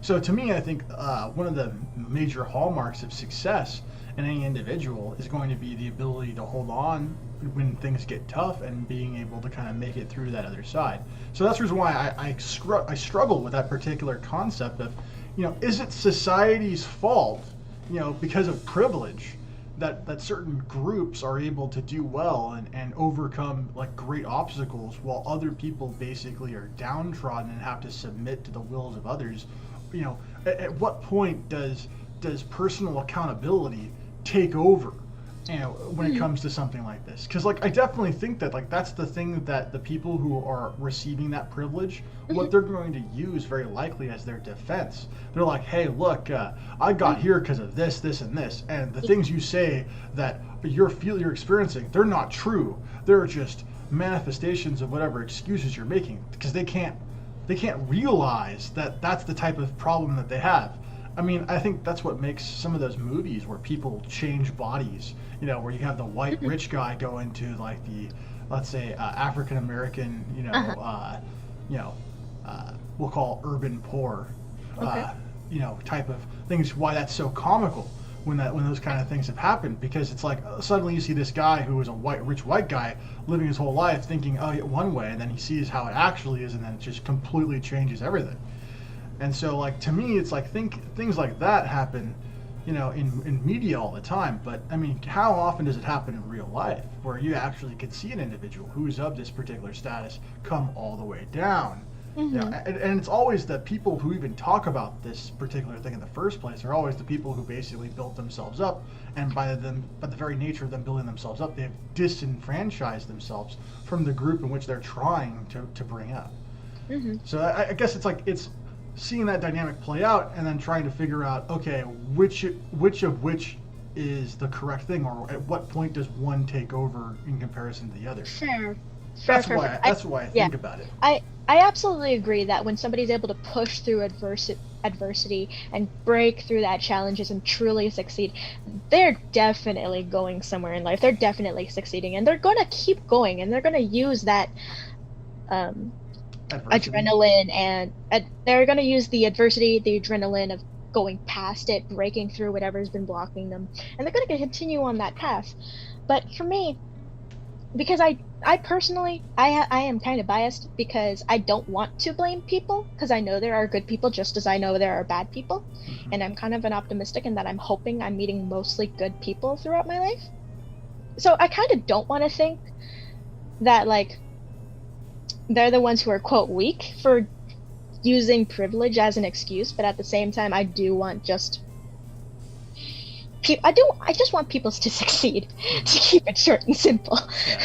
So to me, I think one of the major hallmarks of success in any individual is going to be the ability to hold on when things get tough and being able to kind of make it through that other side. So that's the reason why I struggle with that particular concept of, is it society's fault, because of privilege, that certain groups are able to do well and overcome like great obstacles while other people basically are downtrodden and have to submit to the wills of others. At what point does personal accountability take over, when it comes to something like this? Because like I definitely think that like that's the thing that the people who are receiving that privilege, what they're going to use very likely as their defense. They're like, hey, look, I got here because of this, this, and this, and the things you say that you're experiencing, they're not true. They're just manifestations of whatever excuses you're making, because they can't realize that that's the type of problem that they have. I mean, I think that's what makes some of those movies where people change bodies, where you have the white rich guy go into like the, let's say, African American, we'll call urban poor, type of things. Why that's so comical when those kind of things have happened, because it's like suddenly you see this guy who is a rich white guy living his whole life thinking, one way, and then he sees how it actually is, and then it just completely changes everything. And so, like, to me, it's like things like that happen, in media all the time. But I mean, how often does it happen in real life, where you actually could see an individual who's of this particular status come all the way down? And it's always the people who even talk about this particular thing in the first place are always the people who basically built themselves up, and by the very nature of them building themselves up, they've disenfranchised themselves from the group in which they're trying to bring up. So I guess it's seeing that dynamic play out and then trying to figure out, okay, which of which is the correct thing, or at what point does one take over in comparison to the other? That's why I think about it. I absolutely agree that when somebody's able to push through adversity and break through that challenges and truly succeed, they're definitely going somewhere in life. They're definitely succeeding, and they're going to keep going, and they're going to use that adrenaline, and they're going to use the adversity, the adrenaline of going past it, breaking through whatever's been blocking them, and they're going to continue on that path. But for me, because I personally, I am kind of biased, because I don't want to blame people, because I know there are good people just as I know there are bad people, and I'm kind of an optimistic in that I'm hoping I'm meeting mostly good people throughout my life. So I kind of don't want to think that, like, they're the ones who are, quote, weak for using privilege as an excuse, but at the same time, I do want I just want people to succeed, to keep it short and simple. Yeah.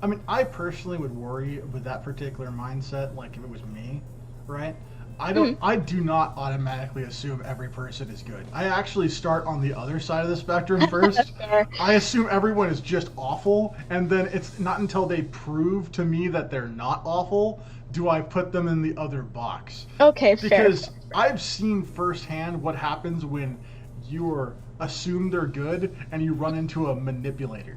I mean, I personally would worry with that particular mindset, like if it was me, right? I do not automatically assume every person is good. I actually start on the other side of the spectrum first. I assume everyone is just awful, and then it's not until they prove to me that they're not awful do I put them in the other box. Okay, because I've seen firsthand what happens when you assume they're good and you run into a manipulator.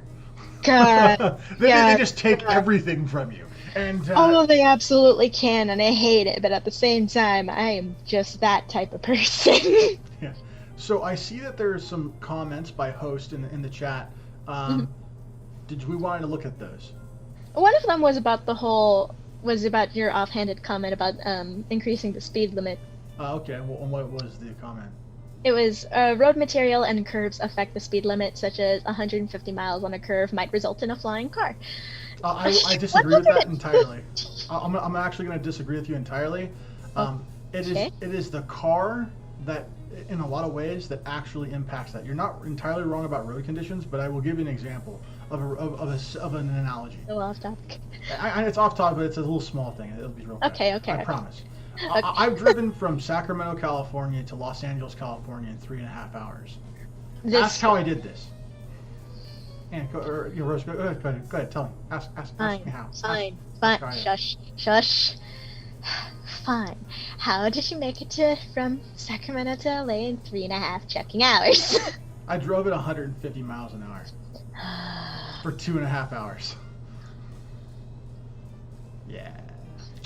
God. They just take everything from you. And they absolutely can, and I hate it, but at the same time, I am just that type of person. Yeah. So I see that there's some comments by host in the chat. Did we want to look at those? One of them was about the whole was about your offhanded comment about increasing the speed limit. Okay. Well, what was the comment? It was road material and curves affect the speed limit, such as 150 miles on a curve might result in a flying car. I disagree with that entirely. I'm actually going to disagree with you entirely. It is the car that, in a lot of ways, that actually impacts that. You're not entirely wrong about road conditions, but I will give you an example of an analogy. So off topic. It's off topic, but it's a little small thing. It'll be real quick. Okay. I promise. I've driven from Sacramento, California to Los Angeles, California in 3.5 hours. Ask how I did this. And Rose, go ahead, tell me. Ask me how. Fine. Shush. Fine. How did you make it from Sacramento to LA in 3.5 checking hours? I drove at 150 miles an hour for 2.5 hours. Yeah.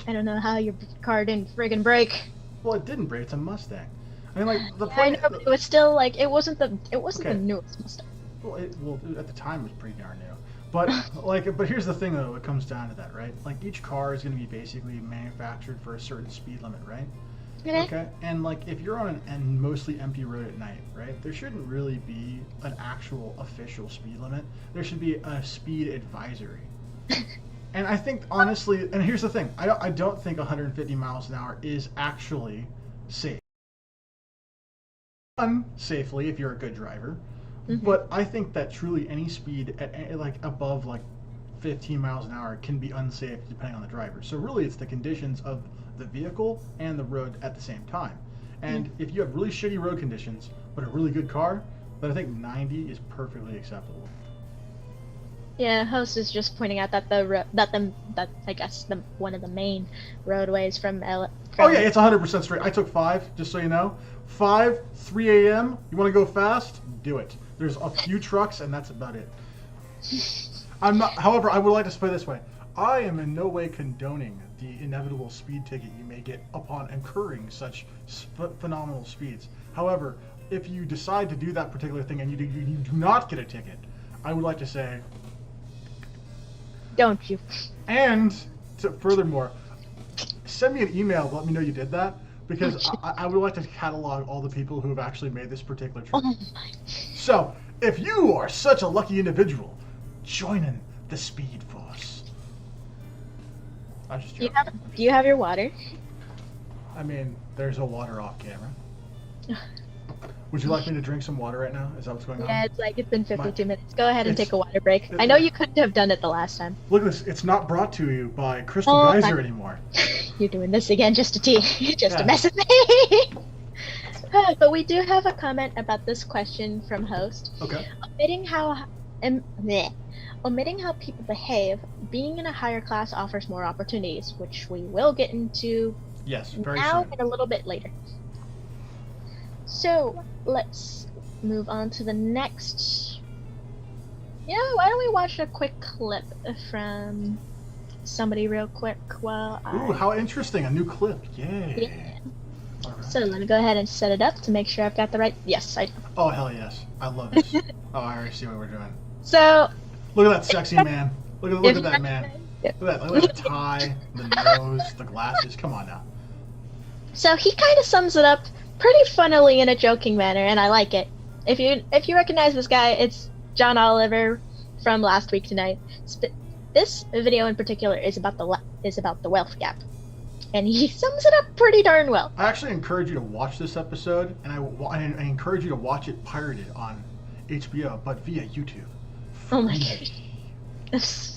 I don't know how your car didn't friggin' break. Well, it didn't break. It's a Mustang. I mean, like the I know, but it was still like it wasn't the Okay. newest Mustang. Well, at the time it was pretty darn new. But but here's the thing though. It comes down to that, right? Like each car is going to be basically manufactured for a certain speed limit, right? Okay. And like if you're on an mostly empty road at night, right? There shouldn't really be an actual official speed limit. There should be a speed advisory. And I think honestly, and here's the thing, I don't think 150 miles an hour is actually safe. Safely if you're a good driver, but I think that truly any speed at like above like 15 miles an hour can be unsafe depending on the driver. So really, it's the conditions of the vehicle and the road at the same time. And if you have really shitty road conditions but a really good car, then I think 90 is perfectly acceptable. Yeah, host is just pointing out that I guess one of the main roadways from LA. Oh yeah, it's 100% straight. I took 5, just so you know. 3 a.m. You want to go fast? Do it. There's a few trucks, and that's about it. I'm not. However, I would like to put it this way: I am in no way condoning the inevitable speed ticket you may get upon incurring such phenomenal speeds. However, if you decide to do that particular thing and you do not get a ticket, I would like to say, don't you? And furthermore, send me an email. Let me know you did that. Because I would like to catalog all the people who have actually made this particular trip. Oh my. So, if you are such a lucky individual, join in the Speed Force. I'm just joking. Do you have your water? I mean, there's a water off camera. Would you like me to drink some water right now? Is that what's going on? Yeah, it's been 52 minutes. Go ahead and take a water break. I know you couldn't have done it the last time. Look at this. It's not brought to you by Crystal Geyser anymore. You're doing this again just to mess with me. But we do have a comment about this question from host. Okay. Omitting how people behave, being in a higher class offers more opportunities, which we will get into very now soon. and a little bit later. So let's move on to the next. Yeah, why don't we watch a quick clip from somebody real quick while Ooh, how interesting. A new clip. Yay. Yeah. Right. So let me go ahead and set it up to make sure I've got the right. Yes, I do. Oh, hell yes. I love this. Oh, I already see what we're doing. So. Look at that sexy man. Look at that man. Look at that. Look at the tie, the nose, the glasses. Come on now. So he kind of sums it up pretty funnily in a joking manner, and I like it. If you recognize this guy, it's John Oliver from Last Week Tonight. This video in particular is about the wealth gap, and he sums it up pretty darn well. I actually encourage you to watch this episode, and I encourage you to watch it pirated on HBO, but via YouTube. Oh my gosh.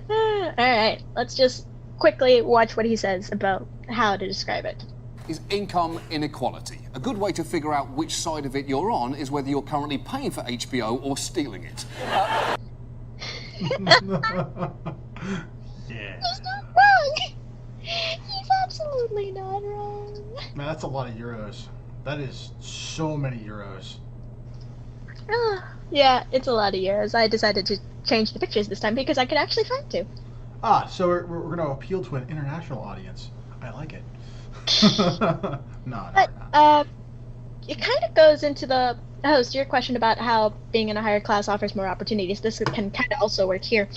Alright, let's just quickly watch what he says about how to describe it. Is income inequality. A good way to figure out which side of it you're on is whether you're currently paying for HBO or stealing it. Yeah. He's not wrong! He's absolutely not wrong. Man, that's a lot of euros. That is so many euros. Yeah, it's a lot of euros. I decided to change the pictures this time because I could actually find two. So we're going to appeal to an international audience. I like it. No. It kind of goes into the host, your question about how being in a higher class offers more opportunities. This can kind of also work here.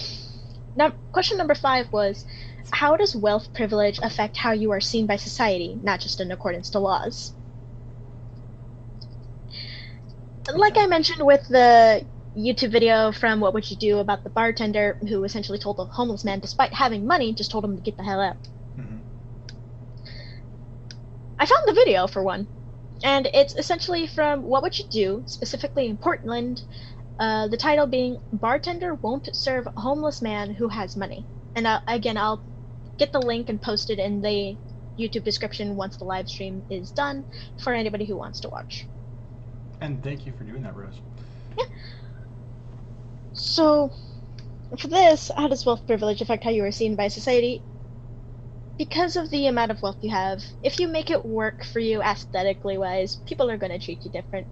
Now, question number 5 was, how does wealth privilege affect how you are seen by society, not just in accordance to laws? Like I mentioned with the YouTube video from What Would You Do about the bartender who essentially told the homeless man, despite having money, just told him to get the hell out. Mm-hmm. I found the video, for one, and it's essentially from What Would You Do, specifically in Portland, the title being Bartender Won't Serve Homeless Man Who Has Money. And I'll get the link and post it in the YouTube description once the live stream is done for anybody who wants to watch. And thank you for doing that, Rose. Yeah. So, for this, how does wealth privilege affect how you are seen by society? Because of the amount of wealth you have, if you make it work for you aesthetically wise, people are going to treat you different.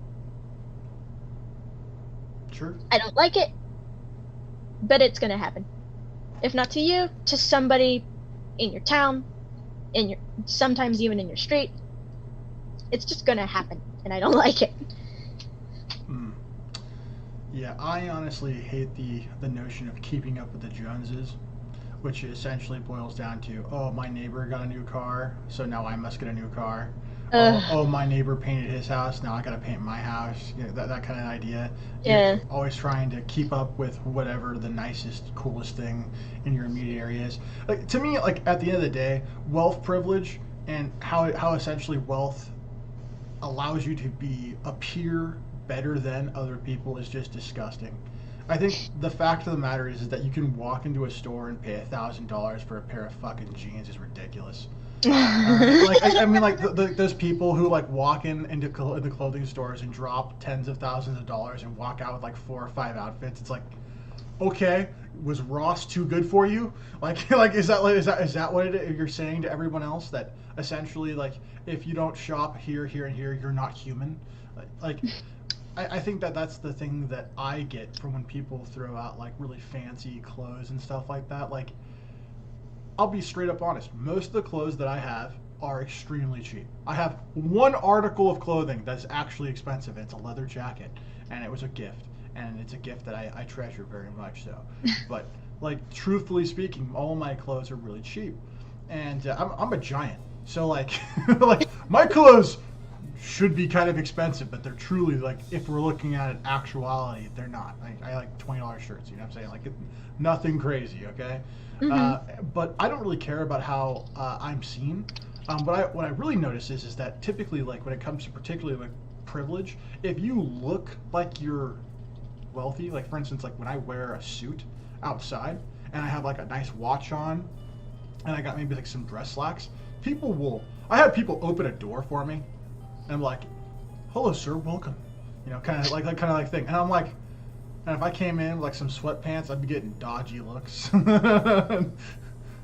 Sure. I don't like it, but it's going to happen. If not to you, to somebody in your town, sometimes even in your street. It's just going to happen, and I don't like it. Yeah, I honestly hate the notion of keeping up with the Joneses, which essentially boils down to, oh, my neighbor got a new car, so now I must get a new car. Oh, my neighbor painted his house, now I gotta paint my house. You know, that kind of idea. Yeah. You're always trying to keep up with whatever the nicest, coolest thing in your immediate area is. Like, to me, like, at the end of the day, wealth privilege and how essentially wealth allows you to appear better than other people is just disgusting. I think the fact of the matter is that you can walk into a store and pay $1,000 for a pair of fucking jeans is ridiculous. Those people who like walk into the clothing stores and drop tens of thousands of dollars and walk out with like 4 or 5 outfits. It's like, okay, was Ross too good for you? Is that what you're saying to everyone else, that essentially like if you don't shop here, and here, you're not human? I think that's the thing that I get from when people throw out like really fancy clothes and stuff like that. Like, I'll be straight up honest. Most of the clothes that I have are extremely cheap. I have one article of clothing that's actually expensive. It's a leather jacket, and it was a gift. And it's a gift that I treasure very much so. But, like, truthfully speaking, all my clothes are really cheap. And I'm a giant. So, like, like my clothes should be kind of expensive, but they're truly, like, if we're looking at it actuality, they're not. I like $20 shirts, you know what I'm saying? Like, nothing crazy, okay? Mm-hmm. But I don't really care about how I'm seen. What I really notice is that typically, like, when it comes to particularly like privilege, if you look like you're wealthy, like for instance, like when I wear a suit outside and I have like a nice watch on and I got maybe like some dress slacks, I had people open a door for me and I'm like, hello sir, welcome, you know, kind of like thing. And I'm like, and if I came in with like some sweatpants, I'd be getting dodgy looks.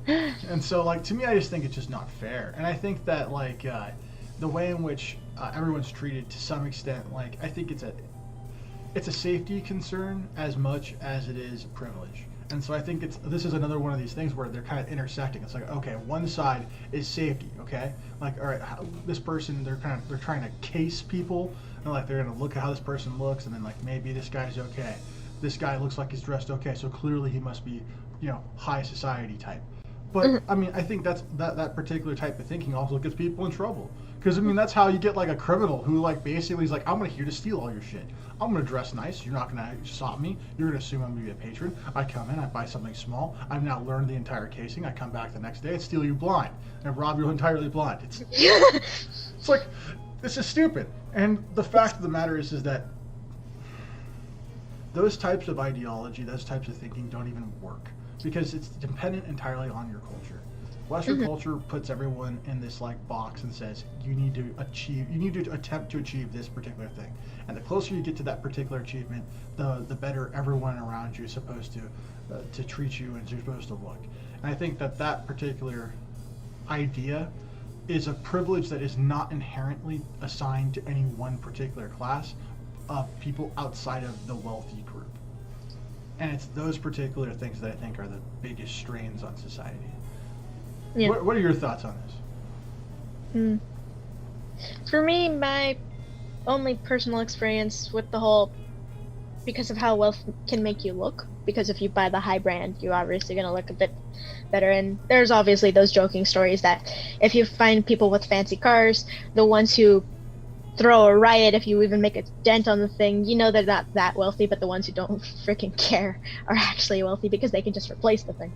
And so, like, to me, I just think it's just not fair. And I think that, like, the way in which everyone's treated to some extent, like, I think it's a safety concern as much as it is a privilege. And so I think this is another one of these things where they're kind of intersecting. It's like, okay, one side is safety, okay? Like, all right, this person, they're trying to case people, and like they're gonna look at how this person looks, and then like maybe this guy's okay. This guy looks like he's dressed okay, so clearly he must be, you know, high society type. But I mean, I think that particular type of thinking also gets people in trouble. Because I mean, that's how you get like a criminal who like basically is like, I'm here to steal all your shit. I'm gonna dress nice. You're not gonna stop me. You're gonna assume I'm gonna be a patron. I come in, I buy something small. I've now learned the entire casing. I come back the next day and steal you blind and rob you entirely blind. It's like, this is stupid. And the fact of the matter is that those types of ideology, those types of thinking don't even work. Because it's dependent entirely on your culture. Western culture puts everyone in this like box and says you need to attempt to achieve this particular thing, and the closer you get to that particular achievement, the better everyone around you is supposed to treat you and you're supposed to look. And I think that particular idea is a privilege that is not inherently assigned to any one particular class of people outside of the wealthy group. And it's those particular things that I think are the biggest strains on society. Yeah. What are your thoughts on this? For me, my only personal experience with the whole because of how wealth can make you look. Because if you buy the high brand, you're obviously going to look a bit better. And there's obviously those joking stories that if you find people with fancy cars, the ones who throw a riot if you even make a dent on the thing, you know they're not that wealthy, but the ones who don't freaking care are actually wealthy because they can just replace the thing.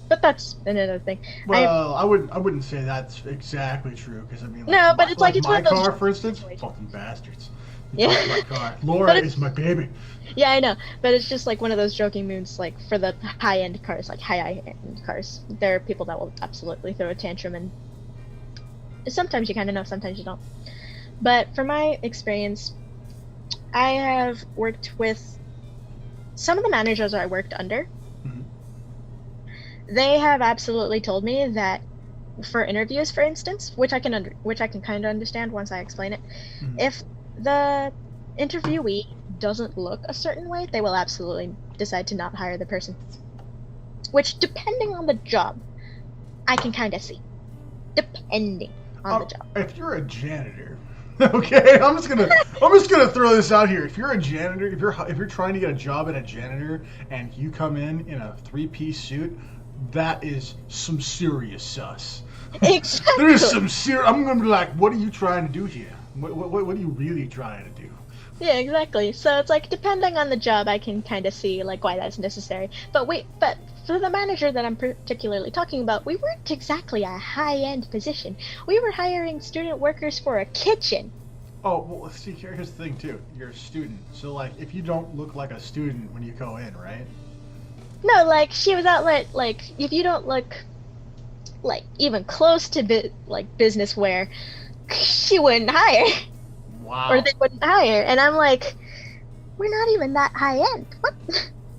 But that's another thing. Well, I wouldn't say that's exactly true, because I mean, no, but it's like it's my one of those car, for instance. situations. Fucking bastards. Yeah. My car. Laura is my baby. Yeah, I know, but it's just like one of those joking moons, like for the high-end cars, like high-end cars. There are people that will absolutely throw a tantrum, and sometimes you kind of know, sometimes you don't. But from my experience, I have worked with some of the managers I worked under. They have absolutely told me that for interviews, for instance, which I can kind of understand once I explain it, if the interviewee doesn't look a certain way, they will absolutely decide to not hire the person. Which, depending on the job, I can kind of see. Depending on the job. If you're a janitor, okay, I'm just gonna throw this out here. If you're a janitor, if you're trying to get a job as a janitor and you come in a 3-piece suit, that is some serious sus. Exactly. There's some serious. I'm gonna be like, what are you trying to do here? What are you really trying to do? Yeah, exactly. So it's like, depending on the job, I can kind of see like why that's necessary. But for the manager that I'm particularly talking about, we weren't exactly a high-end position. We were hiring student workers for a kitchen. Oh, well, see, here's the thing too. You're a student, so like, if you don't look like a student when you go in, right? No, like, she was out like if you don't look like even close to business wear, she wouldn't hire. Wow. Or they wouldn't hire. And I'm like, we're not even that high end. What?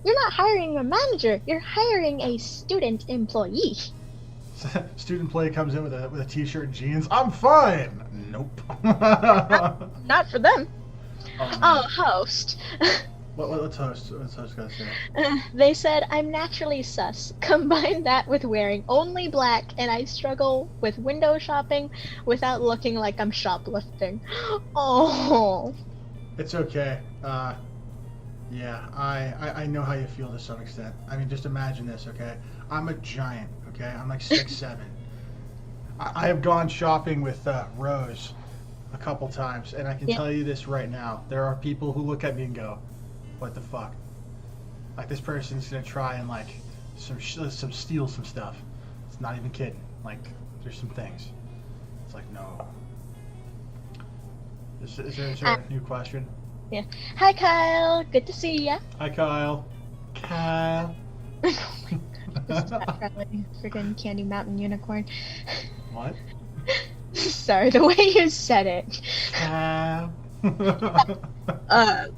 You're not hiring a manager. You're hiring a student employee. Student employee comes in with a t-shirt and jeans. I'm fine. Nope. Not for them. Oh, host. What's host gotta say? They said, I'm naturally sus. Combine that with wearing only black, and I struggle with window shopping without looking like I'm shoplifting. Oh. It's okay. Yeah, I know how you feel to some extent. I mean, just imagine this, okay? I'm a giant, okay? I'm like 6'7". I have gone shopping with Rose a couple times, and I can tell you this right now. There are people who look at me and go, what the fuck? Like, this person's gonna try and like steal some stuff. It's not even kidding. Like, there's some things. It's like, no. Is there a new question? Yeah. Hi, Kyle. Good to see ya. Hi, Kyle. Kyle. Freaking Candy Mountain Unicorn. What? Sorry, the way you said it. Kyle.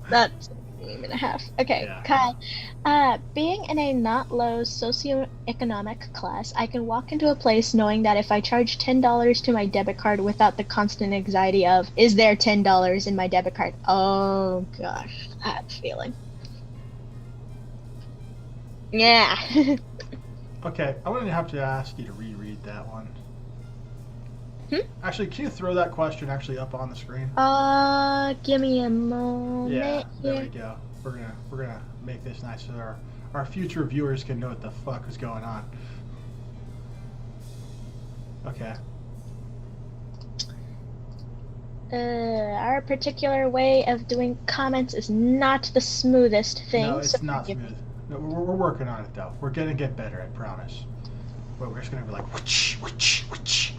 That's a name and a half. Okay, yeah. Kyle. Being in a not low socioeconomic class, I can walk into a place knowing that if I charge $10 to my debit card without the constant anxiety of, is there $10 in my debit card? Oh gosh, that feeling. Yeah. Okay, I'm gonna have to ask you to reread that one. Actually, can you throw that question up on the screen? Give me a moment. Yeah, there we go. We're gonna make this nice so our future viewers can know what the fuck is going on. Okay. Our particular way of doing comments is not the smoothest thing. No, it's not smooth. No, we're working on it though. We're gonna get better, I promise. But we're just gonna be like, whoosh, whoosh, whoosh.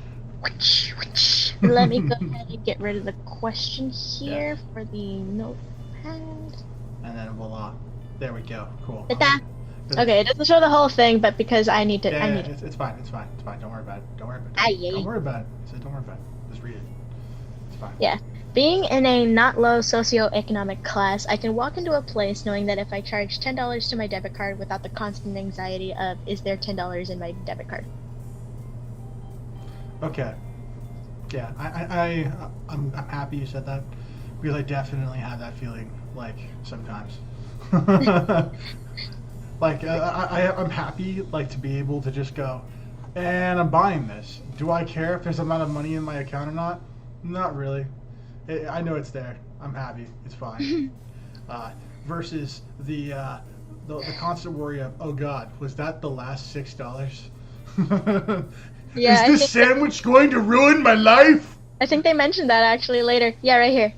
Let me go ahead and get rid of the question here for the notepad. And then we'll, there we go. Cool. Okay, it doesn't show the whole thing, but because I need to. It's fine. Don't worry about it. Don't worry about it. Don't worry about it. I said don't worry about it. Just read it. It's fine. Yeah. Being in a not low socioeconomic class, I can walk into a place knowing that if I charge $10 to my debit card without the constant anxiety of, is there $10 in my debit card? Okay. Yeah, I'm happy you said that, because I definitely have that feeling, like, sometimes. Like, I'm happy, like, to be able to just go, and I'm buying this. Do I care if there's a amount of money in my account or not? Not really. I know it's there. I'm happy. It's fine. versus the constant worry of, oh God, was that the last $6? Yeah, Is this sandwich going to ruin my life? I think they mentioned that actually later. Yeah, right here.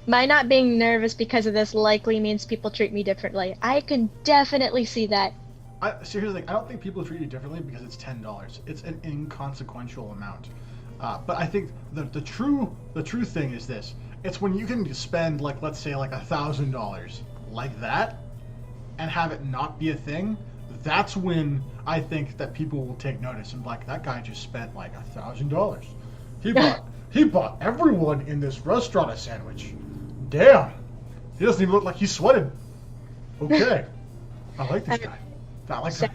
My not being nervous because of this likely means people treat me differently. I can definitely see that. Seriously, I don't think people treat you differently because it's $10. It's an inconsequential amount. But I think the true thing is this. It's when you can spend, like, let's say, like $1,000 like that and have it not be a thing. That's when I think that people will take notice and be like, that guy just spent like $1,000. He bought everyone in this restaurant a sandwich. Damn. He doesn't even look like he's sweating. Okay. I like this guy. I like that.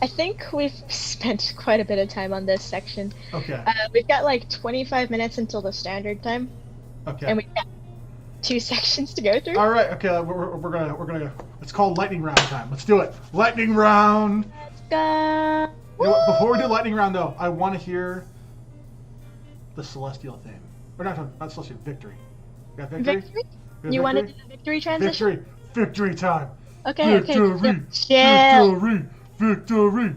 I think we've spent quite a bit of time on this section. Okay. We've got like 25 minutes until the standard time. Okay. And we've got 2 sections to go through. All right. Okay. We're gonna. It's called lightning round time. Let's do it. Lightning round. Let's go. You know what, before we do lightning round, though, I want to hear the celestial theme. Or not celestial. Victory. You got victory? Victory? You You want to do the victory transition? Victory time. Okay. Victory. Chill. Victory.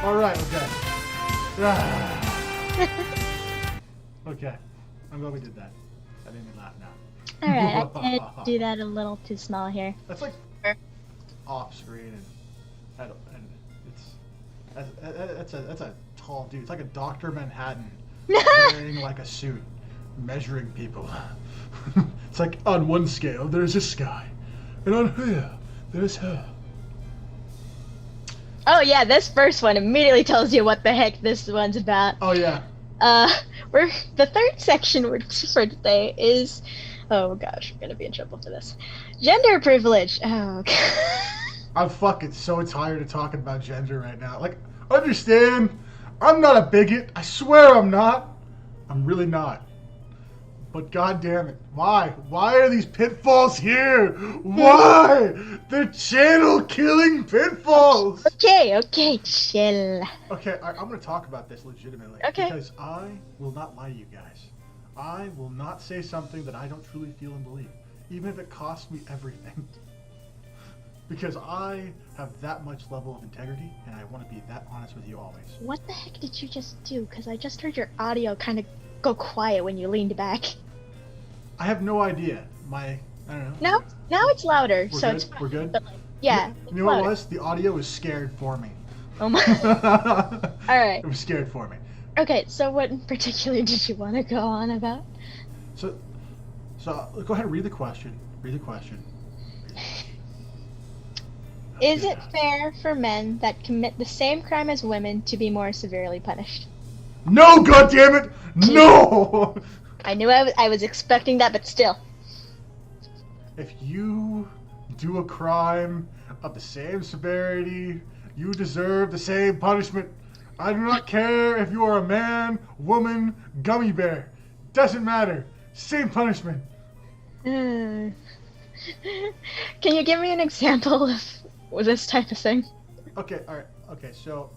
All right. Okay. Okay. I'm glad we did that. That made me laugh now. Alright, I did do that a little too small here. That's like off screen and it's that's a tall dude. It's like a Dr. Manhattan wearing like a suit, measuring people. It's like on one scale there's a sky, and on here there's her. Oh yeah, this first one immediately tells you what the heck this one's about. Oh yeah. The third section for today is, oh gosh, I'm gonna be in trouble for this. Gender privilege. Oh god. I'm fucking so tired of talking about gender right now. Like, understand, I'm not a bigot. I swear I'm not. I'm really not. But god damn it, why? Why are these pitfalls here? Why? They're channel killing pitfalls. Okay, chill. Okay, I'm going to talk about this legitimately. Okay. Because I will not lie to you guys. I will not say something that I don't truly feel and believe, even if it costs me everything. Because I have that much level of integrity, and I want to be that honest with you always. What the heck did you just do? Because I just heard your audio kind of go quiet when you leaned back. I have no idea. I don't know. Now it's louder, We're so good? it's fine. We're good? But like, yeah. You know what it was? The audio was scared for me. Oh my. Alright. It was scared for me. Okay, so what in particular did you want to go on about? So go ahead and read the question. Is it fair for men that commit the same crime as women to be more severely punished? No, goddammit! No! I knew I was expecting that, but still. If you do a crime of the same severity, you deserve the same punishment. I do not care if you are a man, woman, gummy bear. Doesn't matter. Same punishment. Can you give me an example of this type of thing? Okay, alright. Okay, so,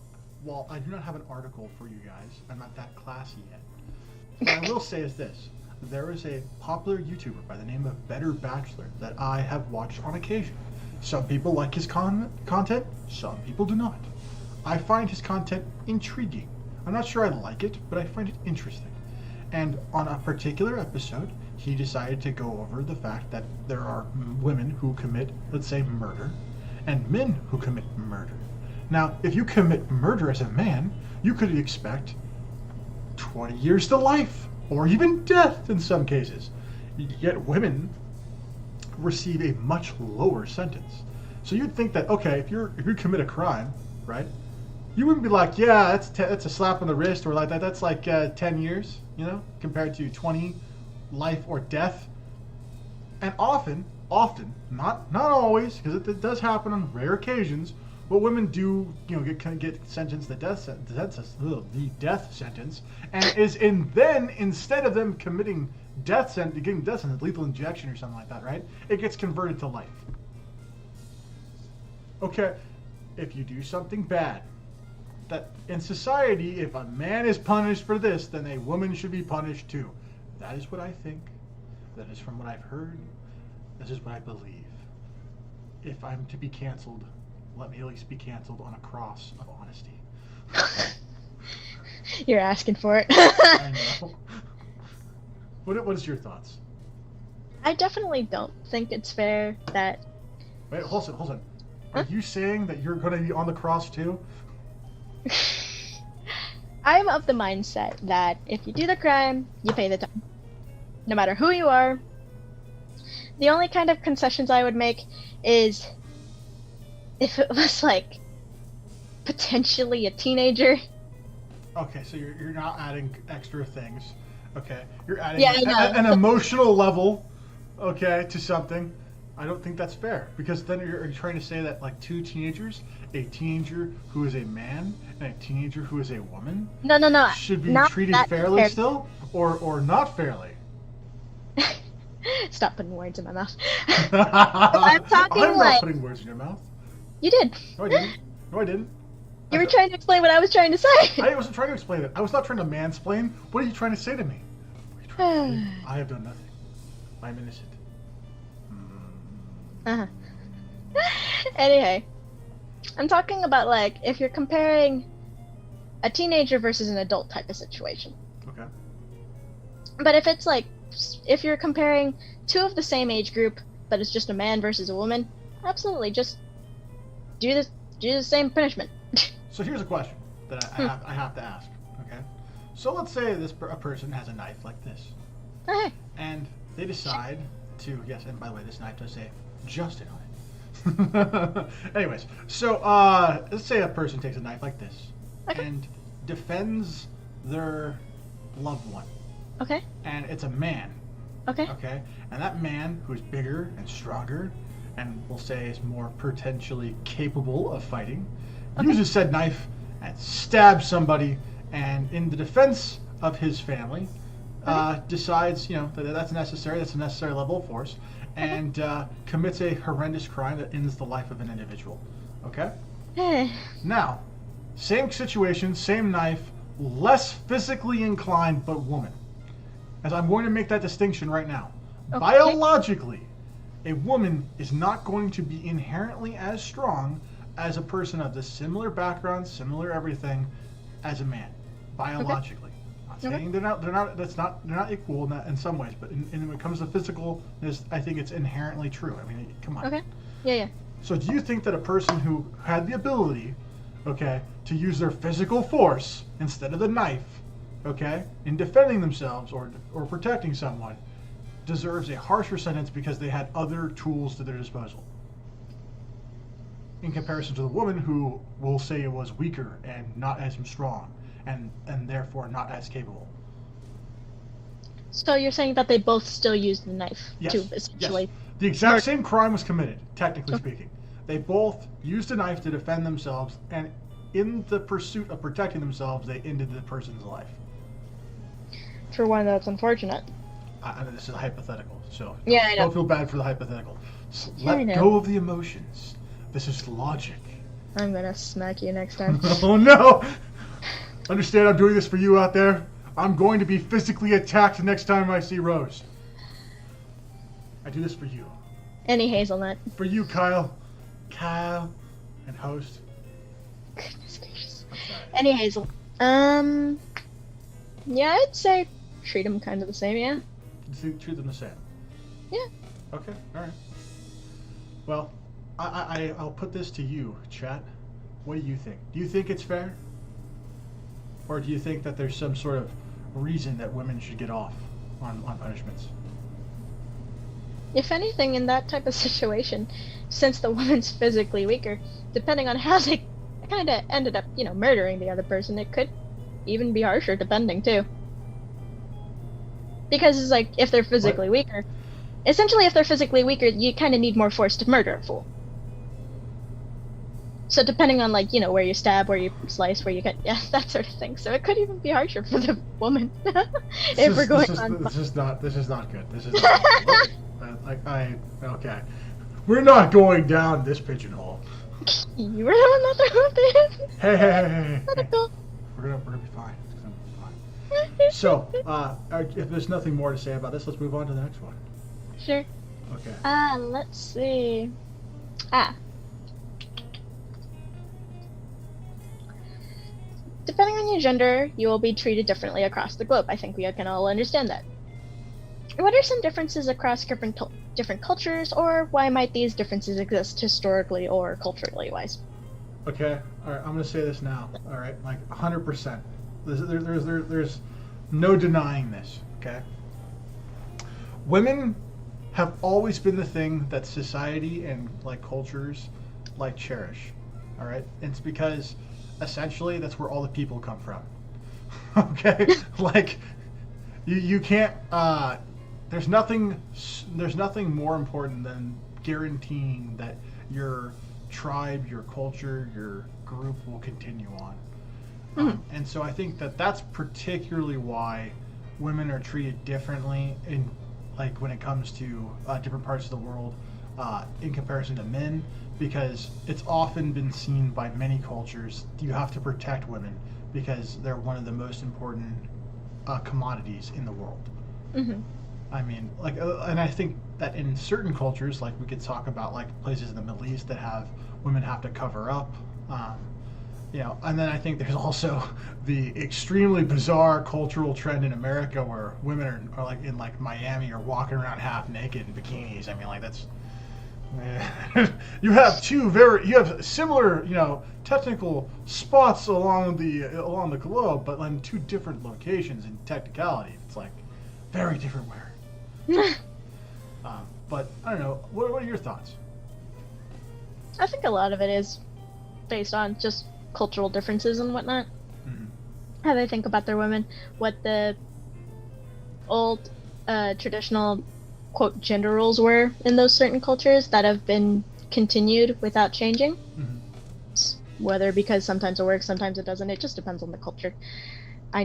while I do not have an article for you guys, I'm not that classy yet. What I will say is this. There is a popular YouTuber by the name of Better Bachelor that I have watched on occasion. Some people like his content, some people do not. I find his content intriguing. I'm not sure I like it, but I find it interesting. And on a particular episode, he decided to go over the fact that there are women who commit, let's say, murder, and men who commit murder. Now, if you commit murder as a man, you could expect 20 years to life, or even death in some cases. Yet women receive a much lower sentence. So you'd think that, okay, if you commit a crime, right, you wouldn't be like, yeah, that's a slap on the wrist, or like that's like 10 years, you know, compared to 20, life or death. And often, not always, because it does happen on rare occasions, but women do, you know, get sentenced the death sentence, and then instead of them committing getting death sentence, lethal injection or something like that, right? It gets converted to life. Okay, if you do something bad, that in society, if a man is punished for this, then a woman should be punished too. That is what I think. That is from what I've heard. This is what I believe. If I'm to be canceled, let me at least be canceled on a cross of honesty. You're asking for it. I know. What is your thoughts? I definitely don't think it's fair that... Wait, hold on. Are you saying that you're going to be on the cross too? I'm of the mindset that if you do the crime, you pay the time. No matter who you are. The only kind of concessions I would make is if it was like potentially a teenager. Okay, so you're not adding extra things. Okay, you're adding Yeah, an emotional level, okay, to something. I don't think that's fair, because then you're trying to say that like two teenagers, a teenager who is a man and a teenager who is a woman, No, should be not treated that fairly fair. still, or not fairly. Stop putting words in my mouth. I'm talking not like- putting words in your mouth. You did. No, I didn't. No, I didn't. You were trying to explain what I was trying to say. I wasn't trying to explain it. I was not trying to mansplain. What are you trying to say to me? What are you trying to say? I have done nothing. I'm innocent. Anyway, I'm talking about like if you're comparing a teenager versus an adult type of situation. Okay. But if it's like, if you're comparing two of the same age group, but it's just a man versus a woman, absolutely, just do the same punishment. So here's a question that I have to ask. Okay. So let's say a person has a knife like this, Okay. and they decide to, yes, and by the way, this knife does say Justin on it. Anyways, so let's say a person takes a knife like this and defends their loved one. Okay. And it's a man. Okay. Okay. And that man, who's bigger and stronger, and we'll say is more potentially capable of fighting, uses said knife and stabs somebody, and in the defense of his family, decides, that's necessary. That's a necessary level of force, and commits a horrendous crime that ends the life of an individual. Okay. Now, same situation, same knife, less physically inclined, but woman. As I'm going to make that distinction right now. Okay. Biologically, a woman is not going to be inherently as strong as a person of the similar background, similar everything, as a man. Biologically. I'm not saying they're not equal in some ways, but when it comes to physicalness, I think it's inherently true. I mean, come on. Okay. Yeah. So do you think that a person who had the ability, okay, to use their physical force instead of the knife, okay, in defending themselves or protecting someone, deserves a harsher sentence because they had other tools to their disposal, in comparison to the woman who will say it was weaker and not as strong and therefore not as capable? So you're saying that they both still used the knife Yes. to essentially... Yes. The exact same crime was committed, technically speaking. They both used a knife to defend themselves, and in the pursuit of protecting themselves, they ended the person's life. For one, that's unfortunate. I know this is a hypothetical, so Yeah, I know. don't feel bad for the hypothetical. Yeah, I Let know. go of the emotions. This is logic. I'm gonna smack you next time. Oh no! Understand, I'm doing this for you out there. I'm going to be physically attacked next time I see Rose. I do this for you. Any hazelnut. For you, Kyle. Kyle and host. Goodness gracious. I'm sorry. Any hazel. Yeah, I'd say treat them kind of the same, yeah. Treat them the same. Yeah. Okay, alright. Well, I'll put this to you, chat. What do you think? Do you think it's fair? Or do you think that there's some sort of reason that women should get off on punishments? If anything, in that type of situation, since the woman's physically weaker, depending on how they kind of ended up, murdering the other person, it could even be harsher, depending, too. Because it's like, if they're physically weaker, essentially if they're physically weaker, you kind of need more force to murder a fool. So depending on, where you stab, where you slice, where you cut, yeah, that sort of thing. So it could even be harsher for the woman. This is not good. This is not good. Okay. We're not going down this pigeonhole. You were the one that threw up the Hey. Medical. We're gonna be fine. It's gonna be fine. So, if there's nothing more to say about this, let's move on to the next one. Sure. Okay. Let's see. Depending on your gender, you will be treated differently across the globe. I think we can all understand that. What are some differences across different cultures, or why might these differences exist historically or culturally wise? Okay. All right. I'm gonna say this now. All right. Like 100%. There's no denying this. Okay. Women have always been the thing that society and like cultures like cherish. All right. And it's because essentially that's where all the people come from. Okay. Like you can't. There's nothing more important than guaranteeing that your tribe, your culture, your group will continue on. And so I think that that's particularly why women are treated differently in, like, when it comes to different parts of the world in comparison to men, because it's often been seen by many cultures you have to protect women because they're one of the most important commodities in the world. I mean, like, and I think that in certain cultures, like we could talk about like places in the Middle East that have women have to cover up, you know, and then I think there's also the extremely bizarre cultural trend in America where women are like in like Miami are walking around half naked in bikinis. I mean, like that's you have similar, you know, technical spots along the globe, but in two different locations in technicality. It's like very different wear. But I don't know. What are your thoughts? I think a lot of it is based on just cultural differences and whatnot. How they think about their women, what the old traditional quote gender roles were in those certain cultures that have been continued without changing. Whether because sometimes it works, sometimes it doesn't. It just depends on the culture. I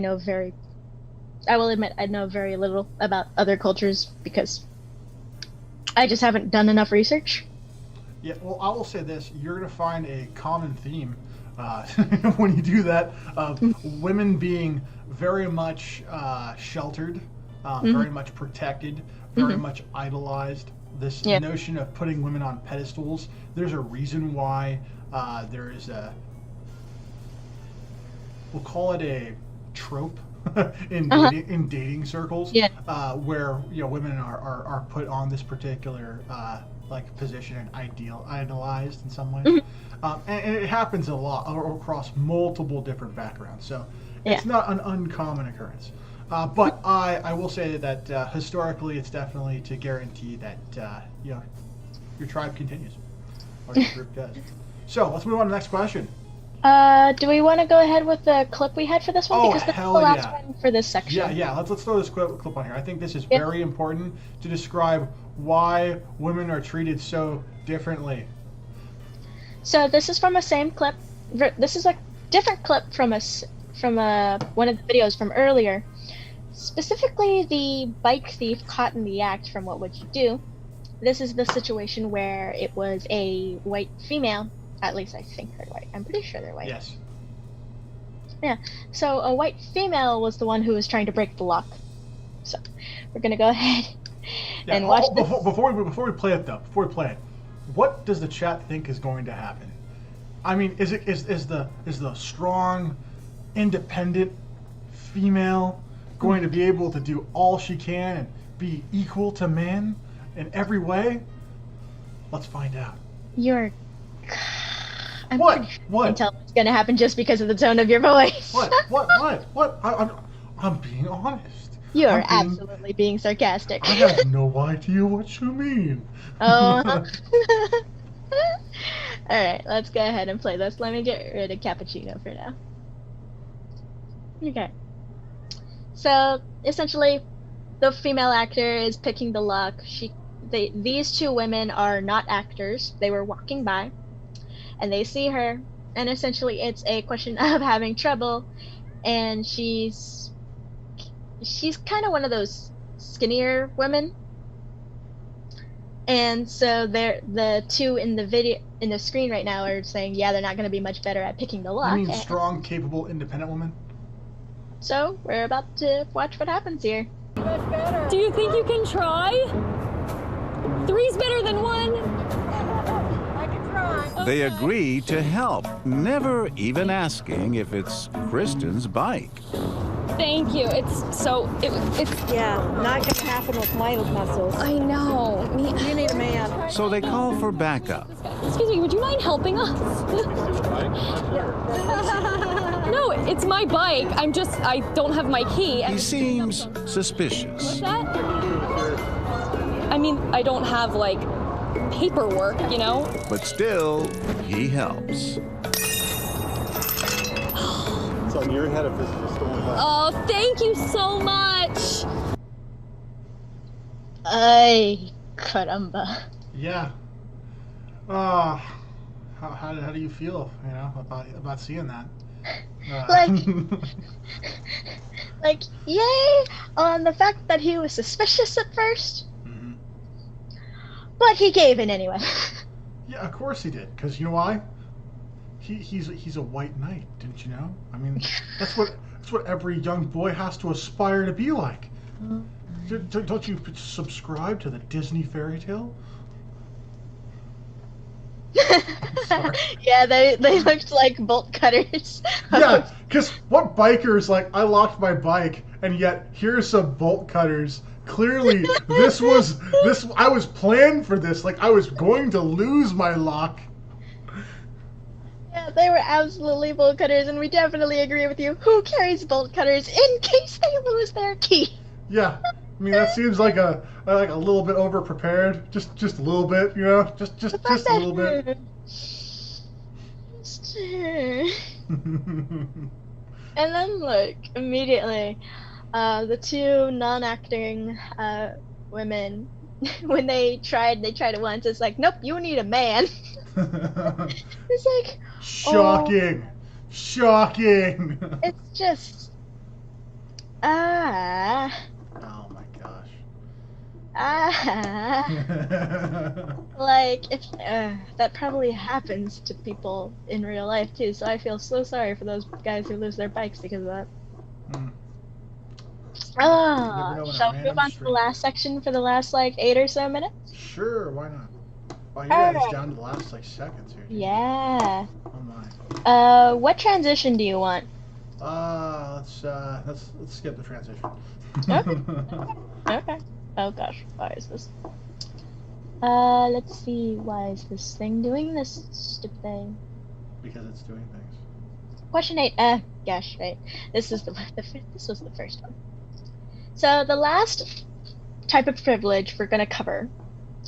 will admit I know very little about other cultures because I just haven't done enough research. Yeah, well, I will say this. You're going to find a common theme when you do that of women being very much sheltered, very much protected, very much idolized. This notion of putting women on pedestals, there's a reason why there is we'll call it a trope in dating circles, where, you know, women are put on this particular like position and idolized in some way, and it happens a lot across multiple different backgrounds. So it's not an uncommon occurrence. But I will say that historically, it's definitely to guarantee that you know, your tribe continues or your group does. So let's move on to the next question. Do we want to go ahead with the clip we had for this one? Oh, because this is the hell last yeah. one for this section. Yeah. Let's throw this clip on here. I think this is very important to describe why women are treated so differently. So this is from the same clip. This is a different clip from one of the videos from earlier. Specifically, the bike thief caught in the act from What Would You Do? This is the situation where it was a white female. At least I think they're white. I'm pretty sure they're white. Yes. Yeah. So a white female was the one who was trying to break the lock. So we're gonna go ahead and watch this. Before we play it, what does the chat think is going to happen? I mean, is the strong, independent female going to be able to do all she can and be equal to men in every way? Let's find out. What? I can tell what's gonna happen just because of the tone of your voice. What? I'm being honest. You are absolutely being sarcastic. I have no idea what you mean. Oh. Alright, let's go ahead and play this. Let me get rid of Cappuccino for now. Okay. So, essentially, the female actor is picking the lock. These two women are not actors. They were walking by, and they see her, and essentially it's a question of having trouble, and she's kind of one of those skinnier women. And so the two in the screen right now are saying, yeah, they're not going to be much better at picking the lock. You mean strong, capable, independent woman? So we're about to watch what happens here. Do you think you can try? 3's better than 1. I can try. They agree to help, never even asking if it's Kristen's bike. Thank you. It's Yeah, not gonna happen with my muscles. I know. You need a man. So they call for backup. Excuse me, would you mind helping us? No, it's my bike. I don't have my key. He seems suspicious. What's that? I mean, I don't have, like, paperwork, you know? But still, he helps. It's on your head if this is a stolen bike. Oh, thank you so much. Ay, caramba. Yeah. How do you feel, about seeing that? Like, yay on the fact that he was suspicious at first, but he gave in anyway. Yeah, of course he did. Because you know why? He's a white knight, didn't you know? I mean, that's what every young boy has to aspire to be like. Don't you subscribe to the Disney fairy tale? Yeah, they looked like bolt cutters. Yeah, because what biker's like, I locked my bike, and yet here's some bolt cutters. Clearly, I was planned for this. Like, I was going to lose my lock. Yeah, they were absolutely bolt cutters, and we definitely agree with you. Who carries bolt cutters in case they lose their key? Yeah, I mean, that seems like a little bit over prepared. Just a little bit, just a little bit. And then look, immediately, the two non-acting women, when they tried it once, it's like, nope, you need a man. It's like, shocking. It's just, oh my gosh. Like, if that probably happens to people in real life too, so I feel so sorry for those guys who lose their bikes because of that. Shall we move on to the last section for the last, 8 or so minutes? Sure, why not? Oh, yeah, it's down to the last, seconds here. Yeah. Oh my. What transition do you want? Let's skip the transition. Okay. Oh gosh, why is this? Let's see, why is this thing doing this stupid thing? Because it's doing things. Question 8. Gosh, wait. This was the first one. So the last type of privilege we're gonna cover,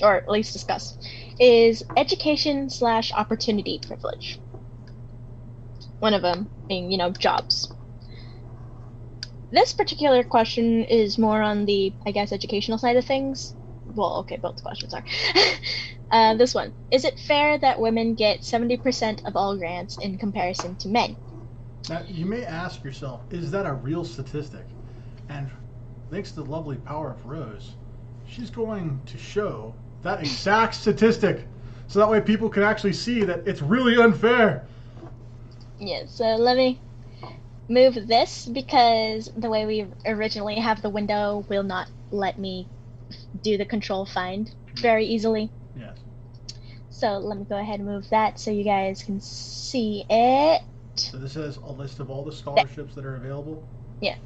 or at least discuss, is education/opportunity privilege. One of them being, jobs. This particular question is more on the, I guess, educational side of things. Well, okay, both questions are. This one. Is it fair that women get 70% of all grants in comparison to men? Now, you may ask yourself, is that a real statistic? And thanks to the lovely power of Rose, she's going to show that exact statistic. So that way people can actually see that it's really unfair. Yeah, so let me move this because the way we originally have the window will not let me do the control find very easily. Yes. So let me go ahead and move that so you guys can see it. So this is a list of all the scholarships that are available? Yeah.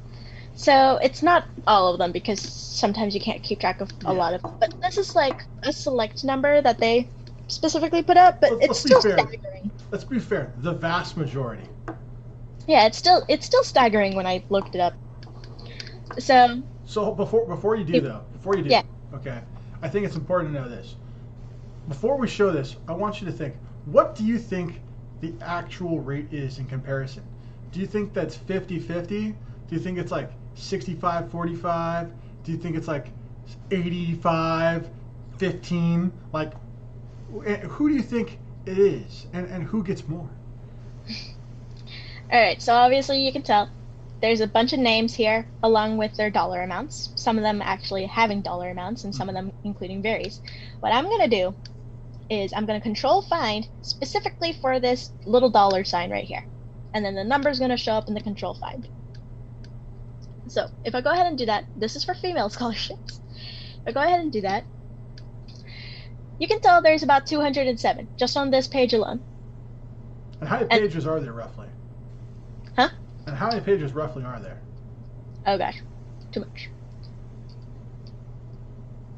So it's not all of them because sometimes you can't keep track of a lot of them. But this is like a select number that they specifically put up, but it's still staggering. Let's be fair. The vast majority. Yeah, it's still staggering when I looked it up. So before you do, yeah. Okay, I think it's important to know this. Before we show this, I want you to think, what do you think the actual rate is in comparison? Do you think that's 50-50? Do you think it's like 65-45? Do you think it's like 85-15? Like, who do you think it is, and who gets more? Alright, so obviously you can tell there's a bunch of names here along with their dollar amounts. Some of them actually having dollar amounts and some of them including varies. What I'm going to do is I'm going to control find specifically for this little dollar sign right here. And then the number is going to show up in the control find. So if I go ahead and do that, this is for female scholarships. If I go ahead and do that, you can tell there's about 207 just on this page alone. And how many pages are there roughly? Huh? And how many pages roughly are there? Oh gosh, too much.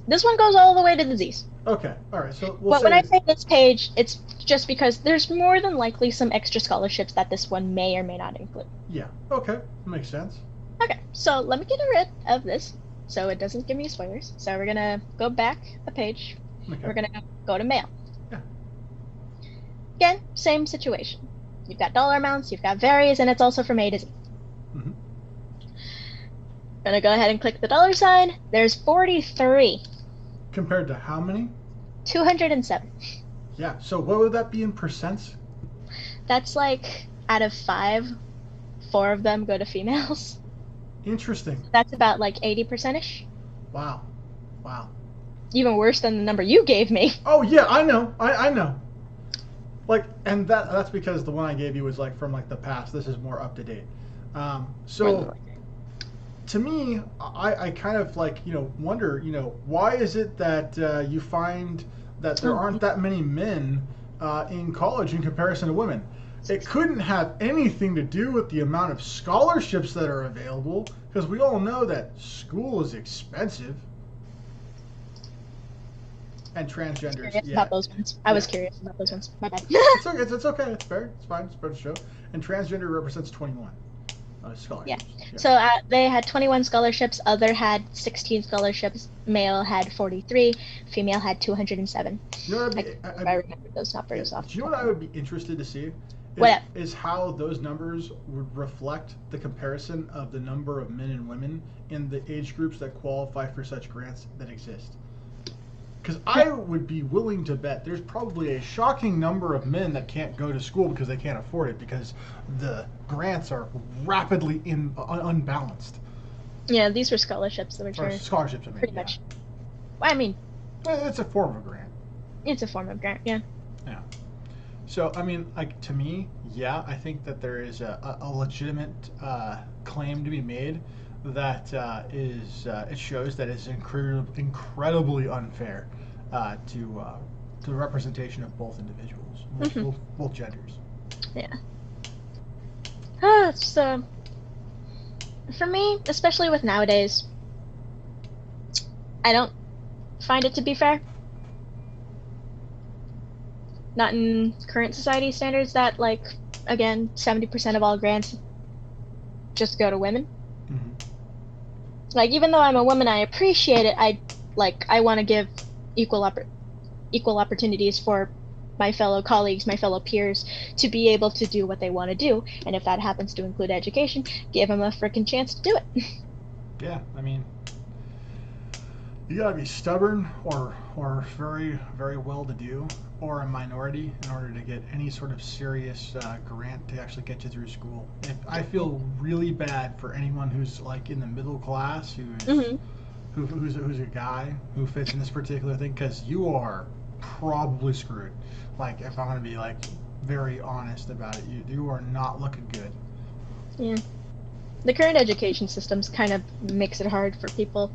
This one goes all the way to the Z's. Okay, all right. So but when I say this page, it's just because there's more than likely some extra scholarships that this one may or may not include. Yeah. Okay, makes sense. Okay, so let me get rid of this so it doesn't give me spoilers. So we're gonna go back a page. Okay. We're gonna go to mail. Yeah. Again, same situation. You've got dollar amounts, you've got varies, and it's also from A to Z. Mm-hmm. Gonna go ahead and click the dollar sign. There's 43. Compared to how many? 207. Yeah. So what would that be in percents? That's like out of 5, 4 of them go to females. Interesting. That's about like 80%ish. Wow. Wow. Even worse than the number you gave me. Oh yeah, I know. I know. Like, and that's because the one I gave you was like from like the past. This is more up to date. So to me, I kind of like, wonder, why is it that you find that there aren't that many men in college in comparison to women? It couldn't have anything to do with the amount of scholarships that are available, because we all know that school is expensive. And transgenders. Curious about those ones. I was curious about those ones. My bad. It's okay. It's okay. It's fair. It's fine. It's fair to show. And transgender represents 21 scholarships. Yeah. So they had 21 scholarships. Other had 16 scholarships. Male had 43. Female had 207. You know what I remember those numbers off. Do you know what I would be interested to see? Is how those numbers would reflect the comparison of the number of men and women in the age groups that qualify for such grants that exist. Because I would be willing to bet there's probably a shocking number of men that can't go to school because they can't afford it, because the grants are rapidly unbalanced. Yeah, these were scholarships that were scholarships, pretty much. Well, I mean, it's a form of a grant. It's a form of grant, yeah. Yeah. So, I mean, like, to me, yeah, I think that there is a legitimate claim to be made that it shows that it's incredibly unfair to the representation of both individuals, both genders. Yeah. So, for me, especially with nowadays, I don't find it to be fair. Not in current society standards that, like, again, 70% of all grants just go to women. Mm-hmm. Like, even though I'm a woman, I appreciate it. I want to give equal opportunities for my fellow colleagues, my fellow peers, to be able to do what they want to do. And if that happens to include education, give them a freaking chance to do it. Yeah, I mean, you gotta be stubborn or very, very well-to-do or a minority in order to get any sort of serious grant to actually get you through school. I feel really bad for anyone who's like in the middle class, who's a guy who fits in this particular thing, because you are probably screwed. Like, if I'm gonna be like very honest about it, you are not looking good. Yeah. The current education systems kind of makes it hard for people.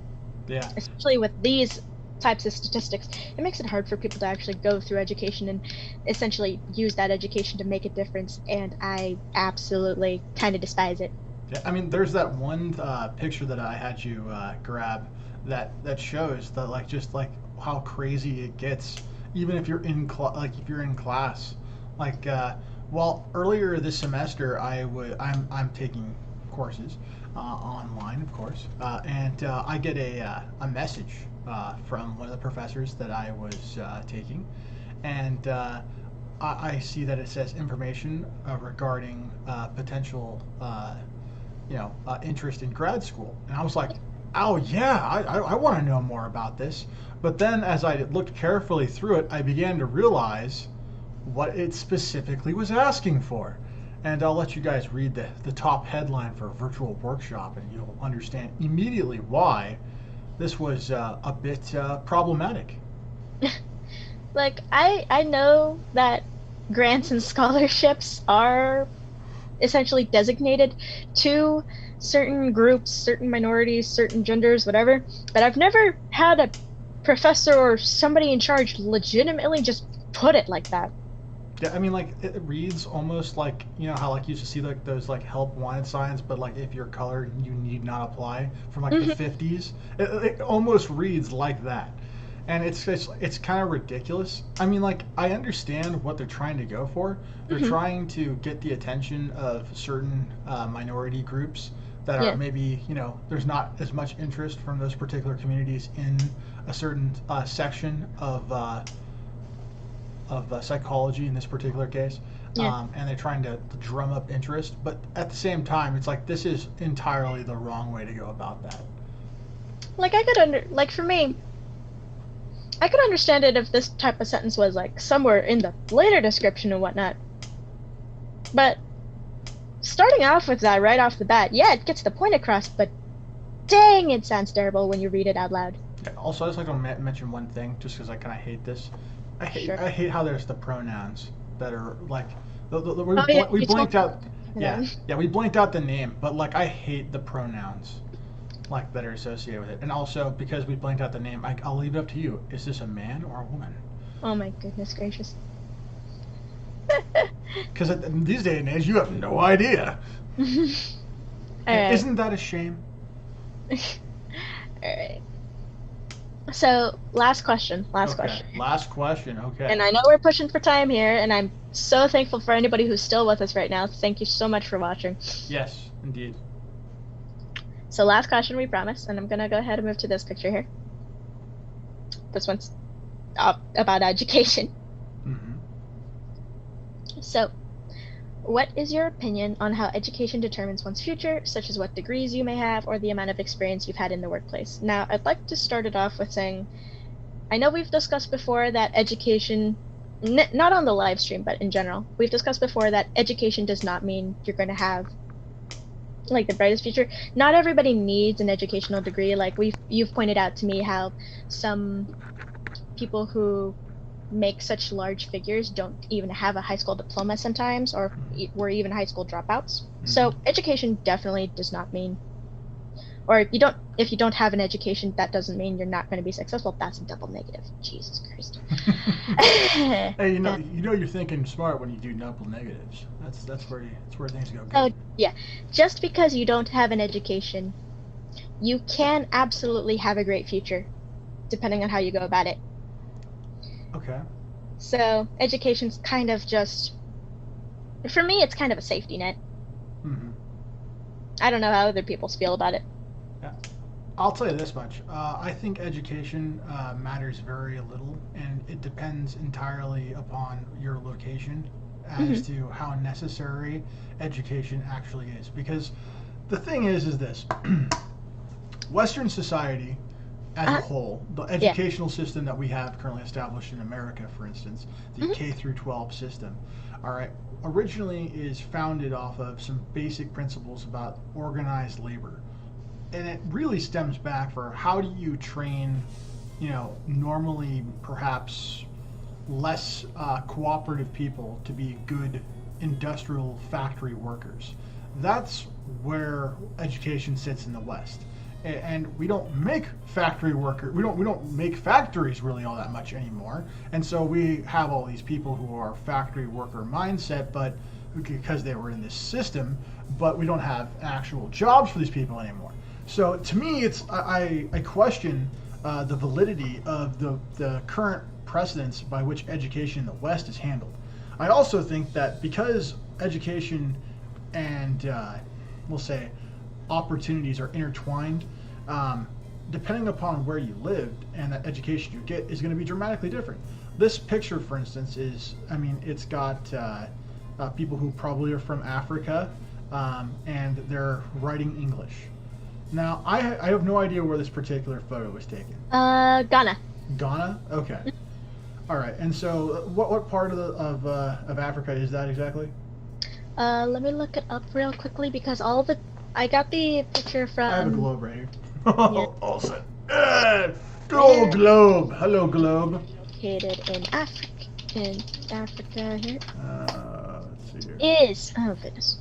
Yeah. Especially with these types of statistics, it makes it hard for people to actually go through education and essentially use that education to make a difference, and I absolutely kind of despise it. Yeah, I mean, there's that one picture that I had you grab that shows that, like, just like how crazy it gets, even if you're in class. Like, well, earlier this semester, I'm taking courses online, of course, and I get a message from one of the professors that I was taking, and I see that it says information regarding potential, interest in grad school, and I was like, oh yeah, I want to know more about this. But then, as I looked carefully through it, I began to realize what it specifically was asking for. And I'll let you guys read the top headline for a virtual workshop, and you'll understand immediately why this was a bit problematic. Like, I know that grants and scholarships are essentially designated to certain groups, certain minorities, certain genders, whatever, but I've never had a professor or somebody in charge legitimately just put it like that. Yeah, I mean, like, it reads almost like, you know how, like, you used to see, like, those, like, help wanted signs, but, like, if you're colored, you need not apply, from, like, the 50s. It almost reads like that. And it's kind of ridiculous. I mean, like, I understand what they're trying to go for. They're trying to get the attention of certain minority groups that are maybe, you know, there's not as much interest from those particular communities in a certain section of psychology in this particular case. And they're trying to drum up interest. But at the same time, it's like, this is entirely the wrong way to go about that. Like, for me, I could understand it if this type of sentence was, like, somewhere in the later description and whatnot. But starting off with that right off the bat, yeah, it gets the point across, but dang, it sounds terrible when you read it out loud. Yeah, also, I just like to mention one thing, just because I kind of hate this. I hate how there's the pronouns that are, like, we blanked out. Yeah, we blanked out the name, but, like, I hate the pronouns, like, that are associated with it. And also, because we blanked out the name, I'll leave it up to you. Is this a man or a woman? Oh my goodness gracious. Because in these day and age, you have no idea. Right. Isn't that a shame? Alright. So, last question. Last question, okay. And I know we're pushing for time here, and I'm so thankful for anybody who's still with us right now. Thank you so much for watching. Yes, indeed. So, last question, we promise, and I'm going to go ahead and move to this picture here. This one's about education. So, what is your opinion on how education determines one's future, such as what degrees you may have or the amount of experience you've had in the workplace? Now, I'd like to start it off with saying, I know we've discussed before that education, not on the live stream, but in general, we've discussed before that education does not mean you're going to have, like, the brightest future. Not everybody needs an educational degree. Like, you've pointed out to me how some people who make such large figures don't even have a high school diploma sometimes, or were even high school dropouts. So education definitely does not mean, or if you don't have an education, that doesn't mean you're not going to be successful. That's a double negative. Jesus Christ. Hey, you know you're thinking smart when you do double negatives. That's where things go good. Oh yeah, just because you don't have an education, you can absolutely have a great future, depending on how you go about it. Okay. So education's kind of just, for me, it's kind of a safety net. I don't know how other people feel about it. Yeah. I'll tell you this much. I think education matters very little, and it depends entirely upon your location as to how necessary education actually is. Because the thing is this. Western society as a whole, the educational system that we have currently established in America, for instance, the K through 12 system, all right, originally is founded off of some basic principles about organized labor. And it really stems back for how do you train, you know, normally perhaps less cooperative people to be good industrial factory workers. That's where education sits in the West. And we don't make factory workers. We don't make factories really all that much anymore. And so we have all these people who are factory worker mindset, but because they were in this system, but we don't have actual jobs for these people anymore. So to me, I question the validity of the current precedents by which education in the West is handled. I also think that because education and we'll say opportunities are intertwined, depending upon where you lived and the education you get is going to be dramatically different. This picture, for instance, it's got people who probably are from Africa, and they're writing English. Now, I have no idea where this particular photo was taken. Ghana. Ghana? Okay. All right. And so, what part of Africa is that exactly? Let me look it up real quickly because I got the picture from. I have a globe right here. Yeah. All set. Go globe. Hello globe. Located in Africa. In Africa here. Let's see here. Goodness.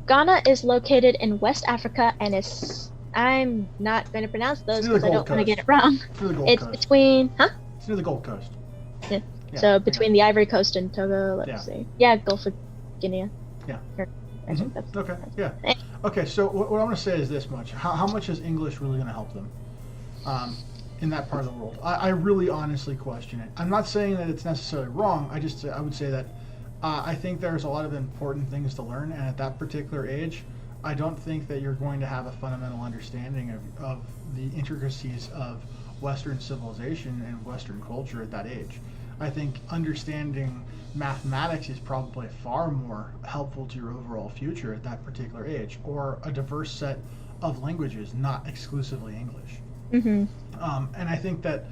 Ghana is located in West Africa and is. I'm not going to pronounce those because I don't want to get it wrong. It's between. Huh? It's near the Gold Coast. Yeah. So between the Ivory Coast and Togo, let's see. Yeah, Gulf of Guinea. Yeah. That's okay. Yeah. Okay. So what I want to say is this much: how much is English really going to help them in that part of the world? I really honestly question it. I'm not saying that it's necessarily wrong. I would say that I think there's a lot of important things to learn, and at that particular age, I don't think that you're going to have a fundamental understanding of the intricacies of Western civilization and Western culture at that age. I think understanding mathematics is probably far more helpful to your overall future at that particular age, or a diverse set of languages, not exclusively English. And I think that,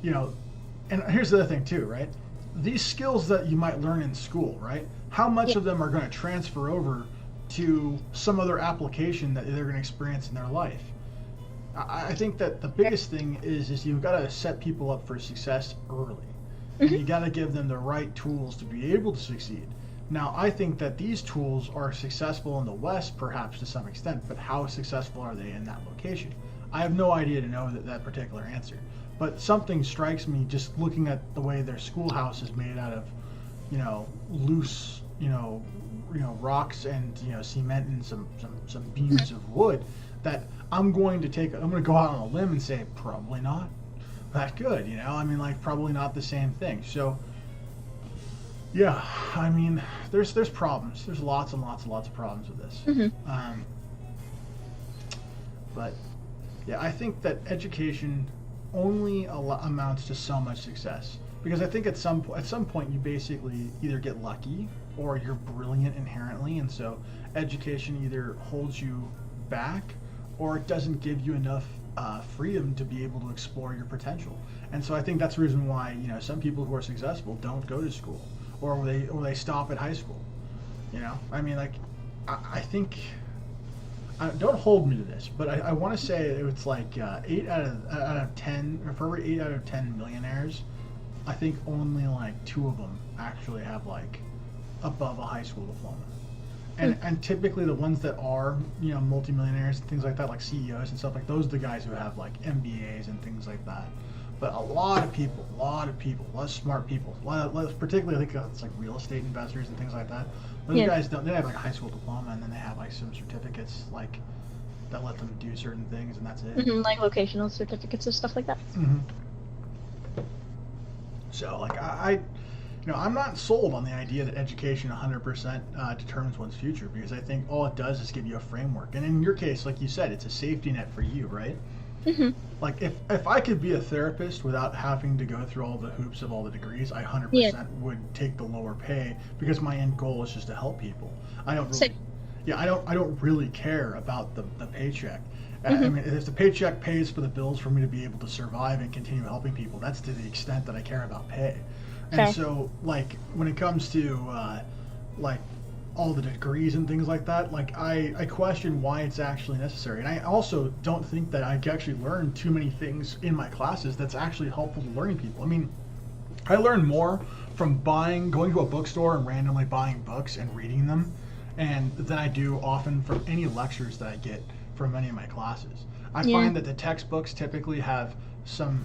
and here's the other thing too, right? These skills that you might learn in school, right? How much of them are going to transfer over to some other application that they're going to experience in their life? I think that the biggest thing is you've got to set people up for success early. And you got to give them the right tools to be able to succeed. Now, I think that these tools are successful in the West, perhaps to some extent, but how successful are they in that location? I have no idea to know that particular answer. But something strikes me just looking at the way their schoolhouse is made out of, loose, rocks and cement and some beams of wood. That I'm going to go out on a limb and say probably not that good. Probably not the same thing. So yeah, there's problems. There's lots and lots and lots of problems with this. But yeah, I think that education only amounts to so much success, because I think at some point you basically either get lucky or you're brilliant inherently, and so education either holds you back or it doesn't give you enough freedom to be able to explore your potential. And so I think that's the reason why some people who are successful don't go to school, or they stop at high school. I think. Don't hold me to this, but I want to say it's like 8 out of 10, or for every 8 out of 10 millionaires, I think only like 2 of them actually have like above a high school diploma. And typically the ones that are multimillionaires and things like that, like CEOs and stuff like those, are the guys who have like MBAs and things like that. But a lot of smart people, particularly I think it's like real estate investors and things like that. Those guys they have like a high school diploma, and then they have like some certificates like that let them do certain things, and that's it. Like vocational certificates or stuff like that. So like I'm not sold on the idea that education 100% determines one's future, because I think all it does is give you a framework. And in your case, like you said, it's a safety net for you, right? Like if I could be a therapist without having to go through all the hoops of all the degrees, I 100% would take the lower pay, because my end goal is just to help people. I don't really care about the paycheck. If the paycheck pays for the bills for me to be able to survive and continue helping people, that's to the extent that I care about pay. And so like when it comes to like all the degrees and things like that, like I question why it's actually necessary. And I also don't think that I actually learn too many things in my classes that's actually helpful to learning people. I learn more from going to a bookstore and randomly buying books and reading them, and than I do often from any lectures that I get from any of my classes. I find that the textbooks typically have some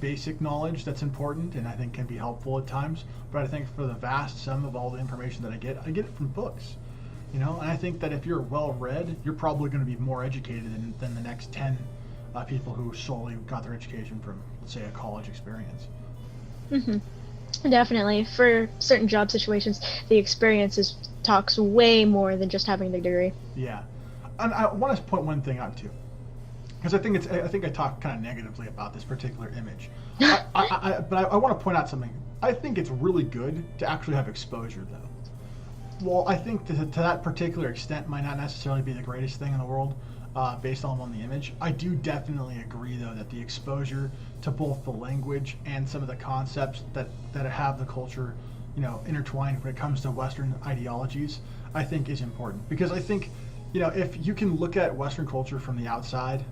basic knowledge that's important and I think can be helpful at times, but I think for the vast sum of all the information that I get it from books. And I think that if you're well read, you're probably going to be more educated than the next 10 people who solely got their education from, let's say, a college experience. Definitely. For certain job situations, the experience talks way more than just having the degree. Yeah. And I want to point one thing out too, because I think I talk kind of negatively about this particular image. But I want to point out something. I think it's really good to actually have exposure, though. Well, I think to that particular extent might not necessarily be the greatest thing in the world, based on the image. I do definitely agree, though, that the exposure to both the language and some of the concepts that have the culture intertwined when it comes to Western ideologies, I think is important. Because I think, if you can look at Western culture from the outside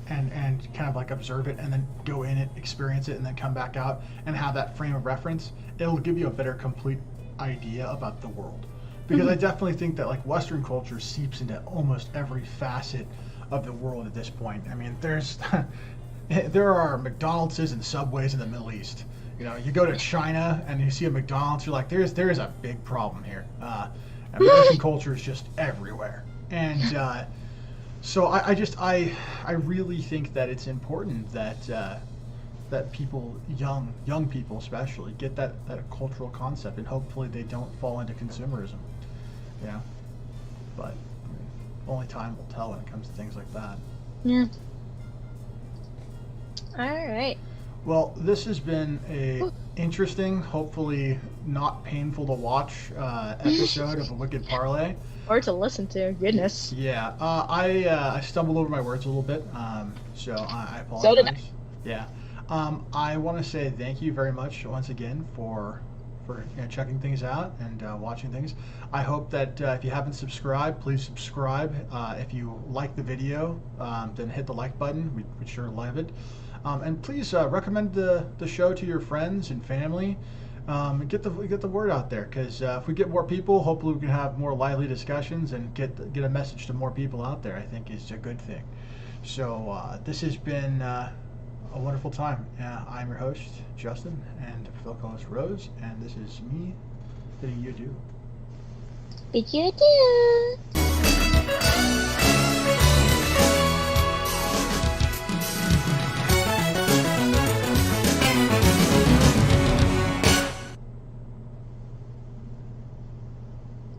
and kind of like observe it and then go in it, experience it, and then come back out and have that frame of reference, it'll give you a better complete idea about the world. Because I definitely think that like Western culture seeps into almost every facet of the world at this point. I mean, there are McDonald's and Subways in the Middle East. You go to China and you see a McDonald's, you're like, there is a big problem here. American culture is just everywhere, and so I really think that it's important that people, young people especially, get that cultural concept, and hopefully they don't fall into consumerism. But only time will tell when it comes to things like that. Yeah. All right. Well, this has been a interesting, hopefully not painful to watch episode of a Wicked Parley. Or to listen to. Goodness. Yeah. I stumbled over my words a little bit, so I apologize. So did I. Yeah. I want to say thank you very much once again for checking things out and watching things. I hope that if you haven't subscribed, please subscribe. If you like the video, then hit the like button. We'd sure love it. And please recommend the show to your friends and family. And get the word out there, because if we get more people, hopefully we can have more lively discussions and get a message to more people out there. I think is a good thing. So this has been a wonderful time. I'm your host, Justin, and fellow co-host Rose, and this is me bidding you adieu. Bid you adieu.